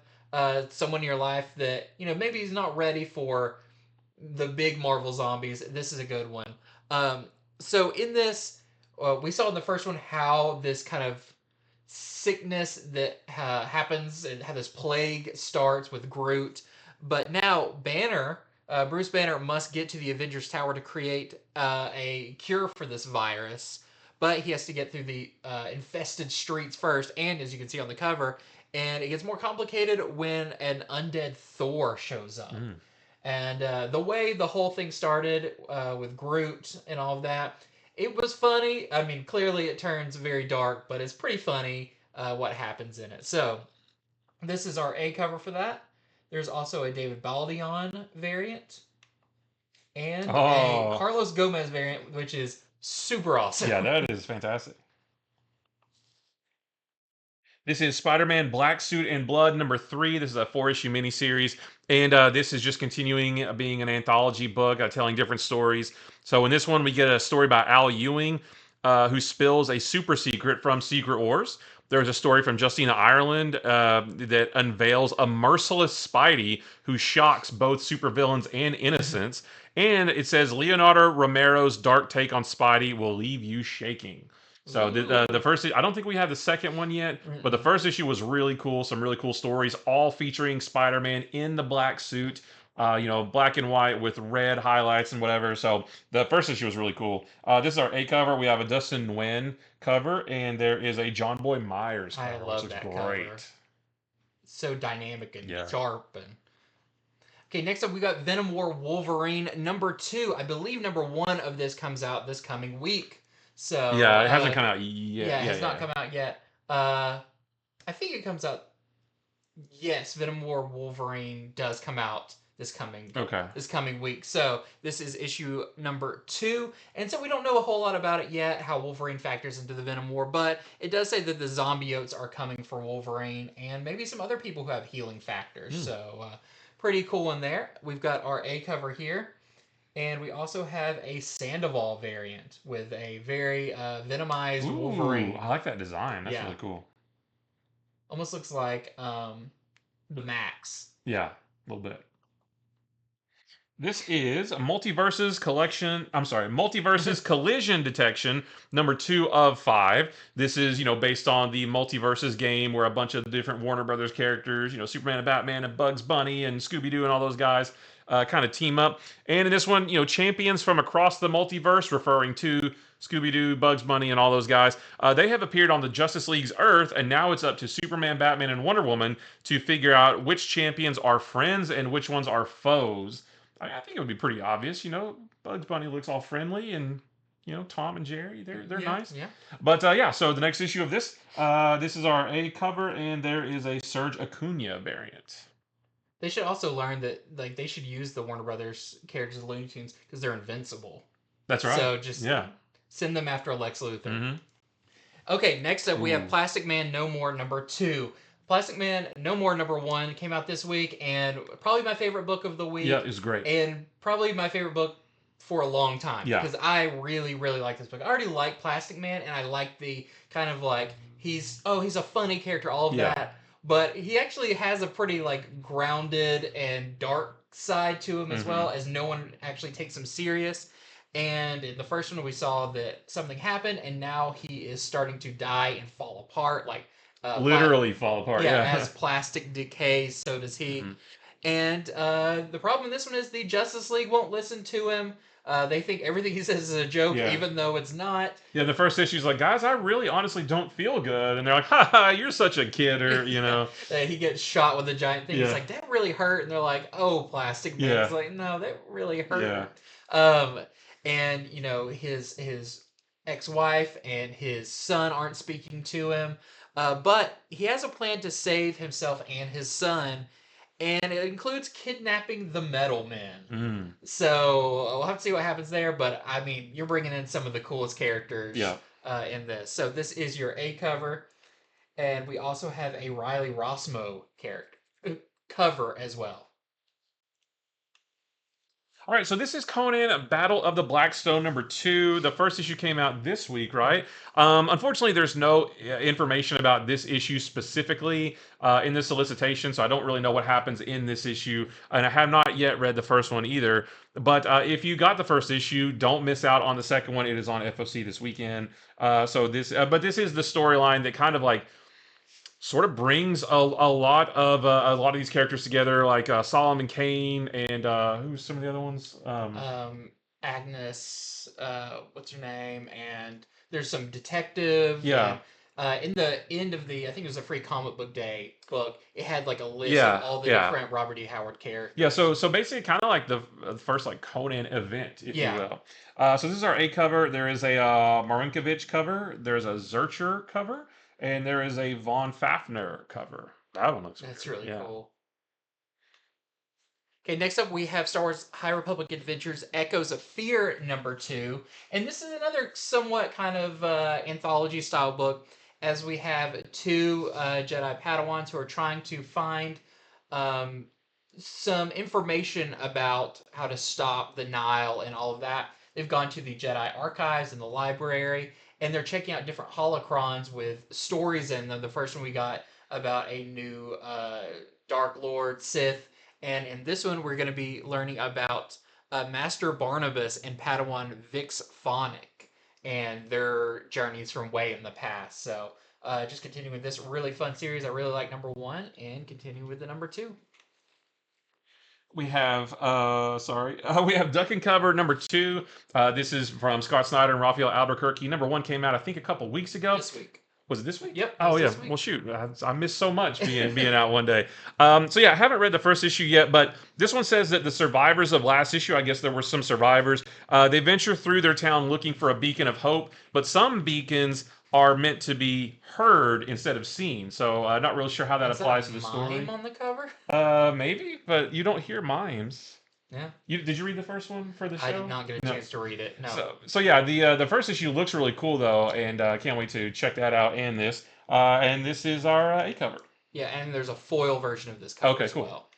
someone in your life that maybe is not ready for the big Marvel Zombies. This is a good one. Um, so in this, we saw in the first one how this kind of sickness that happens and how this plague starts with Groot, but now Bruce Banner must get to the Avengers Tower to create a cure for this virus. But he has to get through the infested streets first, and as you can see on the cover, and it gets more complicated when an undead Thor shows up. And the way the whole thing started with Groot and all of that, it was funny. I mean, clearly it turns very dark, but it's pretty funny what happens in it. So this is our A cover for that. There's also a David Baldeon variant and a Carlos Gomez variant, which is super awesome. Yeah, that is fantastic. This is Spider-Man Black Suit and Blood #3. This is a 4-issue miniseries, and this is just continuing being an anthology book, telling different stories. So in this one, we get a story about Al Ewing, who spills a super secret from Secret Wars. There's a story from Justina Ireland that unveils a merciless Spidey who shocks both supervillains and innocents. And it says Leonardo Romero's dark take on Spidey will leave you shaking. So the first, I don't think we have the second one yet, but the first issue was really cool. Some really cool stories, all featuring Spider-Man in the black suit, black and white with red highlights and whatever. So the first issue was really cool. This is our A cover. We have a Dustin Nguyen cover, and there is a John Boy Myers cover, I love which that looks cover. great. So dynamic and Yeah. sharp and. Okay, next up we got Venom War Wolverine #2. I believe #1 of this comes out this coming week. So Yeah, it hasn't come out yet. Yeah, it has not come out yet. I think it comes out. Yes, Venom War Wolverine does come out this coming week. So this is issue #2, and so we don't know a whole lot about it yet, how Wolverine factors into the Venom War, but it does say that the zombiotes are coming for Wolverine, and maybe some other people who have healing factors. So pretty cool one there. We've got our A cover here. And we also have a Sandoval variant with a very venomized Wolverine. I like that design. That's Yeah. really cool. Almost looks like the Max. Yeah, a little bit. This is a Multiversus collection. I'm sorry, Multiversus Collision Detection #2 of 5. This is, based on the Multiversus game where a bunch of different Warner Brothers characters, Superman and Batman and Bugs Bunny and Scooby-Doo and all those guys kind of team up. And in this one, champions from across the multiverse, referring to Scooby-Doo, Bugs Bunny, and all those guys, they have appeared on the Justice League's Earth, and now it's up to Superman, Batman, and Wonder Woman to figure out which champions are friends and which ones are foes. I think it would be pretty obvious, Bugs Bunny looks all friendly, and Tom and Jerry, they're nice. Yeah. But so the next issue of this is our A cover, and there is a Serge Acuna variant. They should also learn that they should use the Warner Brothers characters, Looney Tunes, because they're invincible. That's right. So just send them after Lex Luthor. Mm-hmm. Okay, next up we have Plastic Man No More #2. Plastic Man No More #1 came out this week, and probably my favorite book of the week. Yeah, it's great. And probably my favorite book for a long time. Yeah. Because I really, really like this book. I already like Plastic Man, and I like the kind of like, he's a funny character, all of that. But he actually has a pretty grounded and dark side to him as well, as no one actually takes him serious. And in the first one we saw that something happened, and now he is starting to die and fall apart, literally fall apart. Yeah, as plastic decays, so does he. And the problem in this one is the Justice League won't listen to him. They think everything he says is a joke, even though it's not. Yeah, the first issue's like, guys, I really honestly don't feel good. And they're like, ha, you're such a kidder, He gets shot with a giant thing. He's like, that really hurt. And they're like, oh, Plastic Man. It's like, no, that really hurt. Yeah. And, his ex-wife and his son aren't speaking to him, but he has a plan to save himself and his son, and it includes kidnapping the Metal Men. Mm. So we'll have to see what happens there, but I mean, you're bringing in some of the coolest characters Yeah. in this. So this is your A cover, and we also have a Riley Rossmo character cover as well. All right, so this is Conan Battle of the Blackstone #2. The first issue came out this week, right? Unfortunately, there's no information about this issue specifically in this solicitation, so I don't really know what happens in this issue, and I have not yet read the first one either. But if you got the first issue, don't miss out on the second one. It is on FOC this weekend. But this is the storyline that kind of like sort of brings a lot of these characters together, like Solomon Kane and who's some of the other ones? Agnes, what's her name? And there's some detective. Yeah. And, in the end of the, I think it was a free comic book day book, it had like a list Yeah, of all the yeah. different Robert E. Howard characters. Yeah, so basically, kind of like the first like Conan event, if Yeah. you will. So this is our A cover. There is a Marinkovich cover. There's a Zurcher cover, and there is a Von Fafner cover. That one looks That's weird. really Yeah. cool. Okay, next up we have Star Wars High Republic Adventures Echoes of Fear #2. And this is another somewhat kind of anthology style book, as we have two Jedi Padawans who are trying to find um, some information about how to stop the Nile and all of that. They've gone to the Jedi archives and the library, and they're checking out different holocrons with stories in them. The first one we got about a new Dark Lord Sith, and in this one we're going to be learning about Master Barnabas and Padawan Vix Phonic and their journeys from way in the past. So just continuing with this really fun series. I really like #1 and continue with the #2. We have we have Duck and Cover #2. This is from Scott Snyder and Raphael Albuquerque. #1 came out I think a couple weeks ago. This week. Was it this week? Yep. Oh yeah. This week. Well, shoot, I missed so much being out one day. So yeah, I haven't read the first issue yet, but this one says that the survivors of last issue, I guess there were some survivors, they venture through their town looking for a beacon of hope, but some beacons are meant to be heard instead of seen. So I'm not really sure how that Is applies to that the a story. mime on the cover? Maybe, but you don't hear mimes. Yeah. Did you read the first one for the show? I did not get a No. chance to read it. No. So yeah, the first issue looks really cool though, and can't wait to check that out. And this is our A cover. Yeah, and there's a foil version of this cover Okay, as cool. well.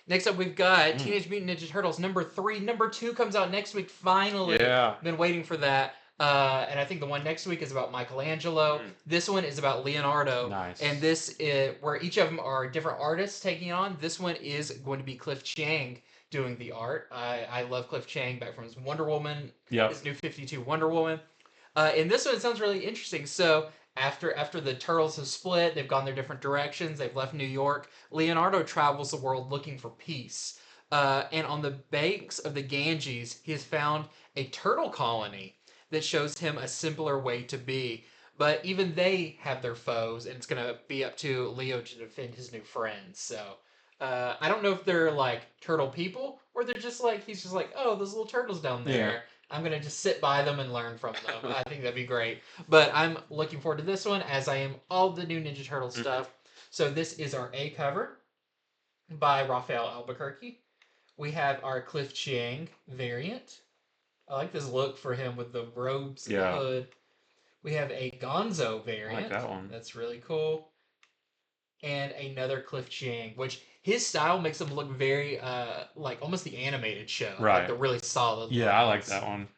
Next up, we've got Teenage Mutant Ninja Turtles #3. #2 comes out next week, finally. Yeah. Been waiting for that. And I think the one next week is about Michelangelo. This one is about Leonardo. Nice. And this is where each of them are different artists taking on. This one is going to be Cliff Chiang doing the art. I love Cliff Chiang back from his Wonder Woman, his New 52 Wonder Woman. And this one sounds really interesting. So after the Turtles have split, they've gone their different directions, they've left New York, Leonardo travels the world looking for peace. And on the banks of the Ganges, he has found a turtle colony that shows him a simpler way to be. But even they have their foes, and it's going to be up to Leo to defend his new friends. So I don't know if they're like turtle people, or they're just like, he's just like, oh, those little turtles down there. Yeah. I'm going to just sit by them and learn from them. I think that'd be great. But I'm looking forward to this one, as I am all the new Ninja Turtle stuff. So this is our A cover by Raphael Albuquerque. We have our Cliff Chiang variant. I like this look for him with the robes and the hood. We have a Gonzo variant. I like that one. That's really cool. And another Cliff Chiang, which his style makes him look very like almost the animated show. Right. Like the really solid Yeah, I like lines. that one.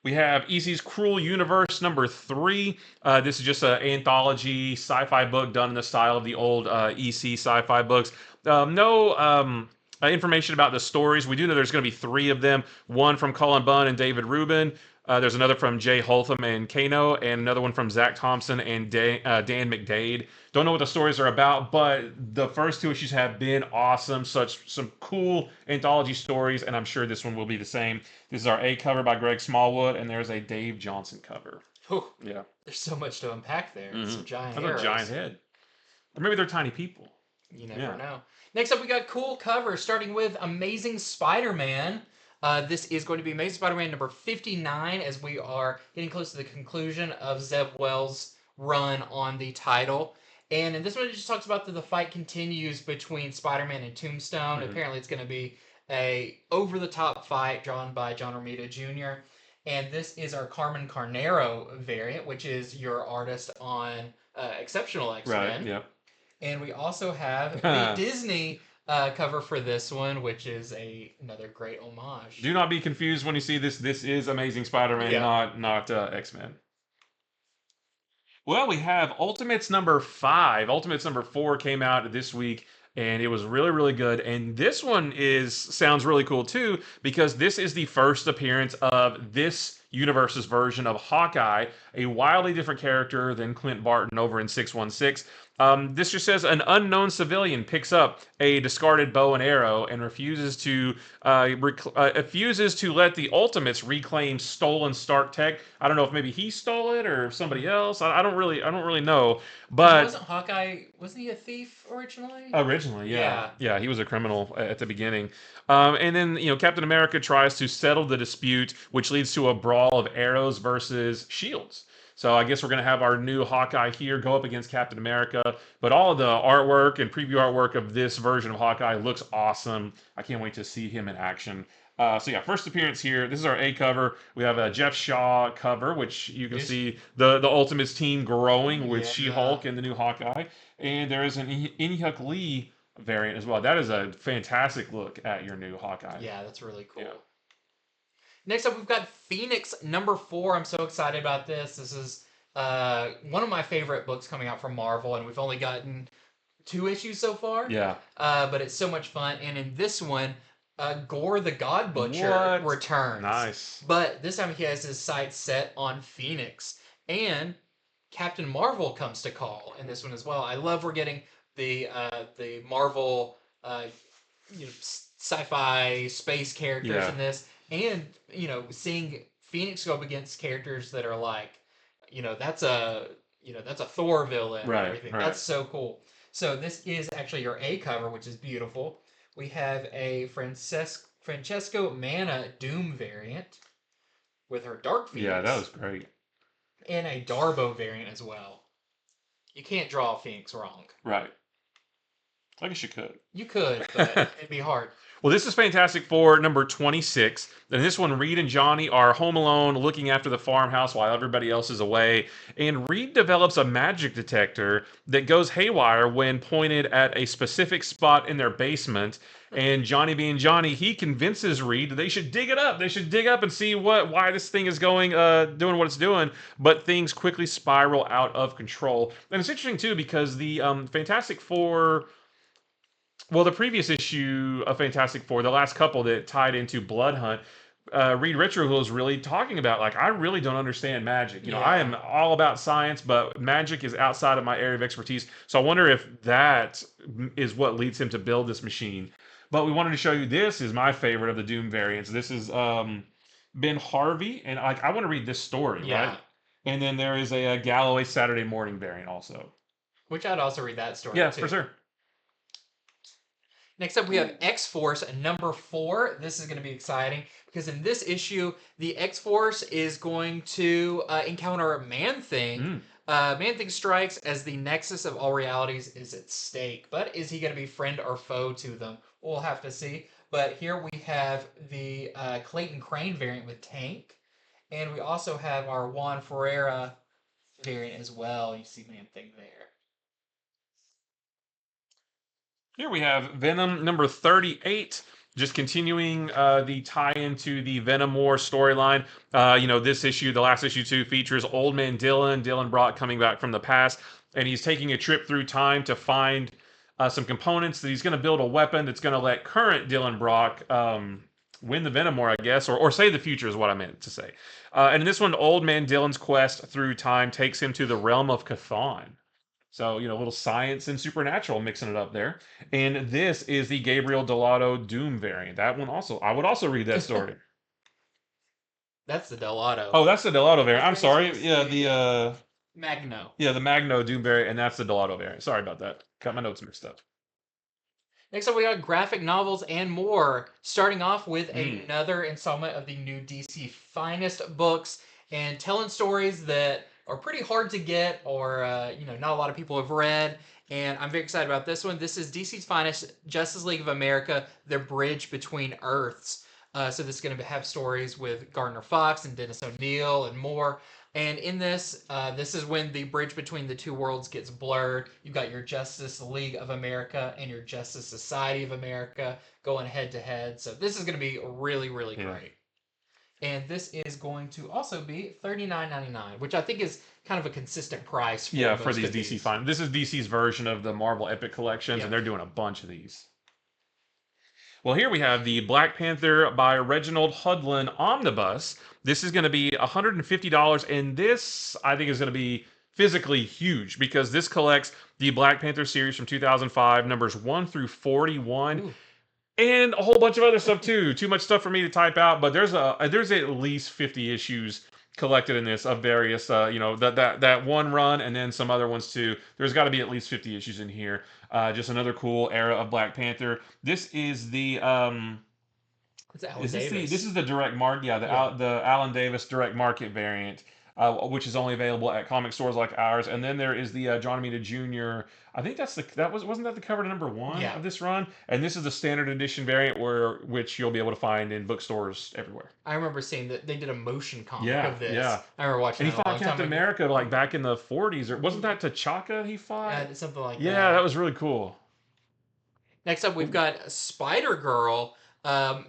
We have EC's Cruel Universe #3. This is just an anthology sci-fi book done in the style of the old EC sci-fi books. No information about the stories. We do know there's going to be 3 of them. One from Cullen Bunn and David Rubin. There's another from Jay Holtham and Kano, and another one from Zach Thompson and Dan McDade. Don't know what the stories are about, but the first 2 issues have been awesome. Some cool anthology stories, and I'm sure this one will be the same. This is our A cover by Greg Smallwood, and there's a Dave Johnson cover. Whew. Yeah. There's so much to unpack there. Some giant That's arrows. a giant head. Or maybe they're tiny people. You never know. Next up, we got cool covers, starting with Amazing Spider-Man. This is going to be Amazing Spider-Man number 59, as we are getting close to the conclusion of Zeb Wells' run on the title. And in this one, it just talks about the fight continues between Spider-Man and Tombstone. Mhm. Apparently, it's going to be a over-the-top fight drawn by John Romita Jr. And this is our Carmen Carnero variant, which is your artist on Exceptional X-Men. Right. Yep. And we also have the Disney cover for this one, which is another great homage. Do not be confused when you see this. This is Amazing Spider-Man, Yeah. not X-Men. Well, we have Ultimates number 5. Ultimates number 4 came out this week, and it was really, really good. And this one sounds really cool too, because this is the first appearance of this universe's version of Hawkeye, a wildly different character than Clint Barton over in 616. This just says an unknown civilian picks up a discarded bow and arrow and refuses to let the Ultimates reclaim stolen Stark tech. I don't know if maybe he stole it or somebody else. I don't really know. But wasn't Hawkeye? Wasn't he a thief originally? Originally, yeah, he was a criminal at the beginning. And then Captain America tries to settle the dispute, which leads to a brawl of arrows versus shields. So I guess we're going to have our new Hawkeye here go up against Captain America. But all of the artwork and preview artwork of this version of Hawkeye looks awesome. I can't wait to see him in action. So yeah, first appearance here. This is our A cover. We have a Jeff Shaw cover, which you can see the Ultimates team growing with She-Hulk and the new Hawkeye. And there is an Inhyuk Lee variant as well. That is a fantastic look at your new Hawkeye. Yeah, that's really cool. Yeah. Next up, we've got Phoenix number 4. I'm so excited about this. This is one of my favorite books coming out from Marvel, and we've only gotten 2 issues so far. Yeah. But it's so much fun. And in this one, Gore the God Butcher returns. Nice. But this time he has his sights set on Phoenix. And Captain Marvel comes to call in this one as well. I love we're getting the Marvel sci-fi space characters in this. And, seeing Phoenix go up against characters that are like, that's a Thor villain and everything. Right. That's so cool. So this is actually your A cover, which is beautiful. We have a Francesco Manna Doom variant with her Dark Phoenix. Yeah, that was great. And a Darbo variant as well. You can't draw Phoenix wrong. Right. I guess you could. You could, but it'd be hard. Well, this is Fantastic Four number 26. And this one, Reed and Johnny are home alone looking after the farmhouse while everybody else is away. And Reed develops a magic detector that goes haywire when pointed at a specific spot in their basement. And Johnny being Johnny, he convinces Reed that they should dig it up. They should dig up and see why this thing is doing what it's doing. But things quickly spiral out of control. And it's interesting, too, because the Fantastic Four... Well, the previous issue of Fantastic Four, the last couple that tied into Blood Hunt, Reed Richards was really talking about, I really don't understand magic. I am all about science, but magic is outside of my area of expertise. So I wonder if that is what leads him to build this machine. But we wanted to show you, this is my favorite of the Doom variants. This is Ben Harvey, and I want to read this story, right? And then there is a Galloway Saturday Morning variant also. Which I'd also read that story, too. for sure. Next up, we have X-Force number 4. This is going to be exciting because in this issue, the X-Force is going to encounter Man-Thing. Man-Thing strikes as the nexus of all realities is at stake. But is he going to be friend or foe to them? We'll have to see. But here we have the Clayton Crane variant with Tank. And we also have our Juan Ferreira variant as well. You see Man-Thing there. Here we have Venom number 38, just continuing the tie-in to the Venom War storyline. This issue, the last issue too, features Old Man Dylan Brock coming back from the past, and he's taking a trip through time to find some components that he's going to build a weapon that's going to let current Dylan Brock win the Venom War, I guess, or save the future is what I meant to say. And in this one, Old Man Dylan's quest through time takes him to the realm of Chthon. So, a little science and supernatural mixing it up there. And this is the Gabriel Delato Doom variant. That one also, I would also read that story. That's the Delato. Oh, that's the Delato variant. I'm sorry. Yeah, the... Magno. Yeah, the Magno Doom variant, and that's the Delato variant. Sorry about that. Got my notes mixed up. Next up, we got graphic novels and more. Starting off with Mm. another installment of the new DC Finest books and telling stories that are pretty hard to get or not a lot of people have read. And I'm very excited about this one. This is DC's Finest, Justice League of America, The Bridge Between Earths. So this is going to have stories with Gardner Fox and Dennis O'Neil and more. And in this, this is when the bridge between the two worlds gets blurred. You've got your Justice League of America and your Justice Society of America going head to head. So this is going to be really, really Yeah. great. And this is going to also be $39.99, which I think is kind of a consistent price for Yeah, for most these of DC these. Fine. This is DC's version of the Marvel Epic collections, Yep. and they're doing a bunch of these. Well, here we have the Black Panther by Reginald Hudlin Omnibus. This is going to be $150, and this I think is going to be physically huge because this collects the Black Panther series from 2005, numbers 1 through 41. Ooh. And a whole bunch of other stuff too. Too much stuff for me to type out, but there's at least 50 issues collected in this of various that one run and then some other ones too. There's got to be at least 50 issues in here. Just another cool era of Black Panther. This is the It's Alan is this Davis. this is the direct market, yeah, the Alan Davis direct market variant, which is only available at comic stores like ours. And then there is the John Romita Jr. I think wasn't that the cover to number 1 Yeah. of this run? And this is the standard edition variant which you'll be able to find in bookstores everywhere. I remember seeing that they did a motion comic Yeah, of this. yeah. I remember watching And he that a fought long time Captain ago. America like back in the 40s, or wasn't that T'Chaka he fought? Something like Yeah, that. that was really cool. Next up, we've got Spider Girl.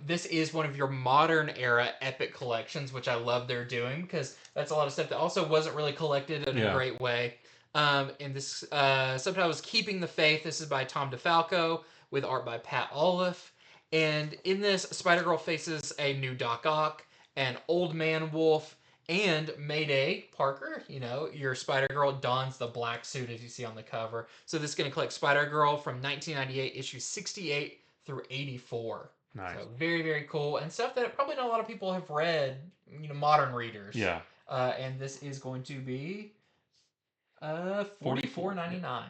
This is one of your modern era epic collections, which I love they're doing because that's a lot of stuff that also wasn't really collected in a great way. And this subtitle is Keeping the Faith. This is by Tom DeFalco with art by Pat Olive. And in this, Spider Girl faces a new Doc Ock, an old man wolf, and Mayday Parker. You know, your Spider Girl dons the black suit as you see on the cover. So this is going to collect Spider Girl from 1998, issue 68 through 84. Nice. So very, very cool. And stuff that probably not a lot of people have read, modern readers. Yeah. And this is going to be $44.99.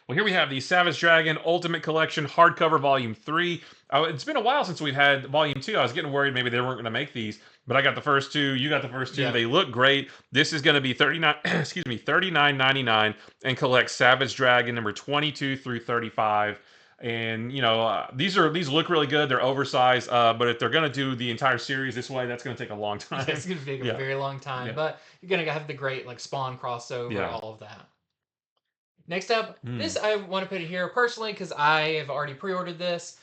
Well, here we have the Savage Dragon Ultimate Collection hardcover volume 3. It's been a while since we've had volume 2. I was getting worried maybe they weren't going to make these, but I got the first two. You got the first two. Yeah. They look great. This is going to be $39.99 and collect Savage Dragon number 22 through 35. And these look really good. They're oversized, but if they're going to do the entire series this way, that's going to take a long time. Yeah, it's going to take a very long time, but you're going to have the great Spawn crossover, all of that. Next up, this I want to put it here personally because I have already pre-ordered this.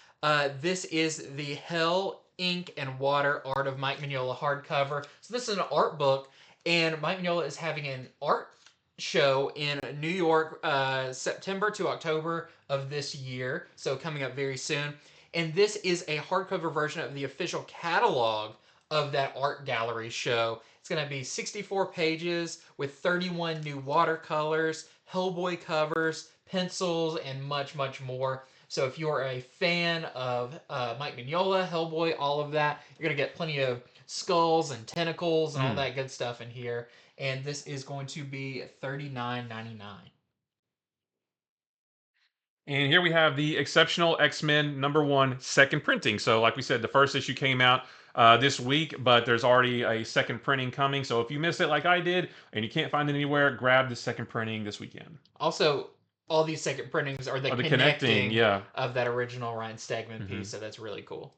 This is the Hell, Ink, and Water Art of Mike Mignola hardcover. So this is an art book, and Mike Mignola is having an art show in New York, September to October of this year. So coming up very soon. And this is a hardcover version of the official catalog of that art gallery show. It's going to be 64 pages with 31 new watercolors, Hellboy covers, pencils, and much, much more. So if you're a fan of Mike Mignola, Hellboy, all of that, you're going to get plenty of skulls and tentacles and all that good stuff in here. And this is going to be $39.99. And here we have the Exceptional X-Men #1 second printing. So like we said, the first issue came out this week, but there's already a second printing coming. So if you missed it like I did and you can't find it anywhere, grab the second printing this weekend. Also, all these second printings are the connecting of that original Ryan Stegman piece, so that's really cool.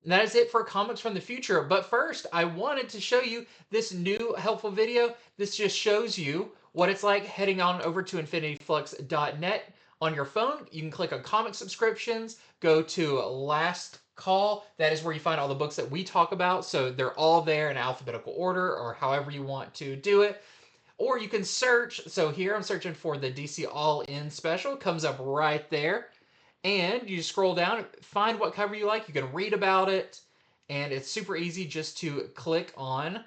And that is it for Comics from the Future. But first, I wanted to show you this new helpful video. This just shows you what it's like heading on over to infinityflux.net. On your phone, you can click on comic subscriptions, go to Last Call. That is where you find all the books that we talk about. So they're all there in alphabetical order or however you want to do it. Or you can search. So here I'm searching for the DC All In special. It comes up right there. And you scroll down, find what cover you like. You can read about it. And it's super easy just to click on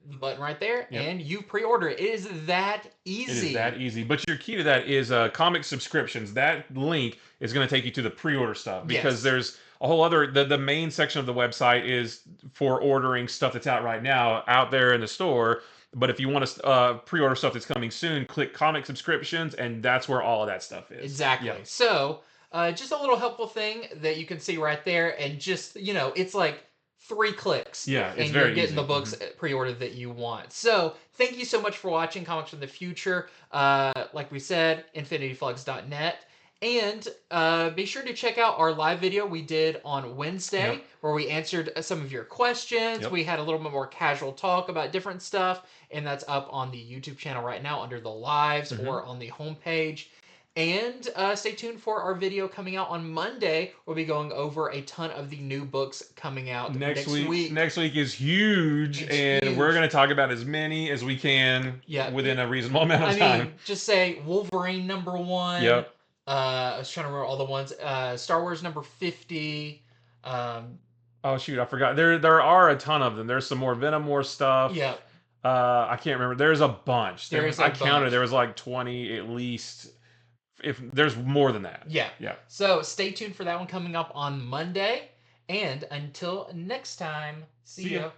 the button right there, and you pre-order it. It is that easy. It is that easy. But your key to that is comic subscriptions. That link is going to take you to the pre-order stuff because there's a whole other. The main section of the website is for ordering stuff that's out right now out there in the store. But if you want to pre-order stuff that's coming soon, click comic subscriptions, and that's where all of that stuff is. Exactly. Yeah. So, just a little helpful thing that you can see right there, and just it's like 3 clicks. Yeah, it's and very you're getting easy. the books pre-ordered that you want. So, thank you so much for watching Comics from the Future. Like we said, infinityflux.net. And be sure to check out our live video we did on Wednesday, Yep. where we answered some of your questions. Yep. We had a little bit more casual talk about different stuff, and that's up on the YouTube channel right now under the lives or on the homepage. And stay tuned for our video coming out on Monday. We'll be going over a ton of the new books coming out next week. Next week is huge, and we're going to talk about as many as we can within a reasonable amount of time. I mean, just say Wolverine #1. Yep. I was trying to remember all the ones. Star Wars #50. Oh shoot, I forgot. There are a ton of them. There's some more Venom War stuff. Yeah. I can't remember. There's a bunch. I counted. Bunch. There was like 20 at least. If there's more than that. Yeah. Yeah. So stay tuned for that one coming up on Monday. And until next time, see ya.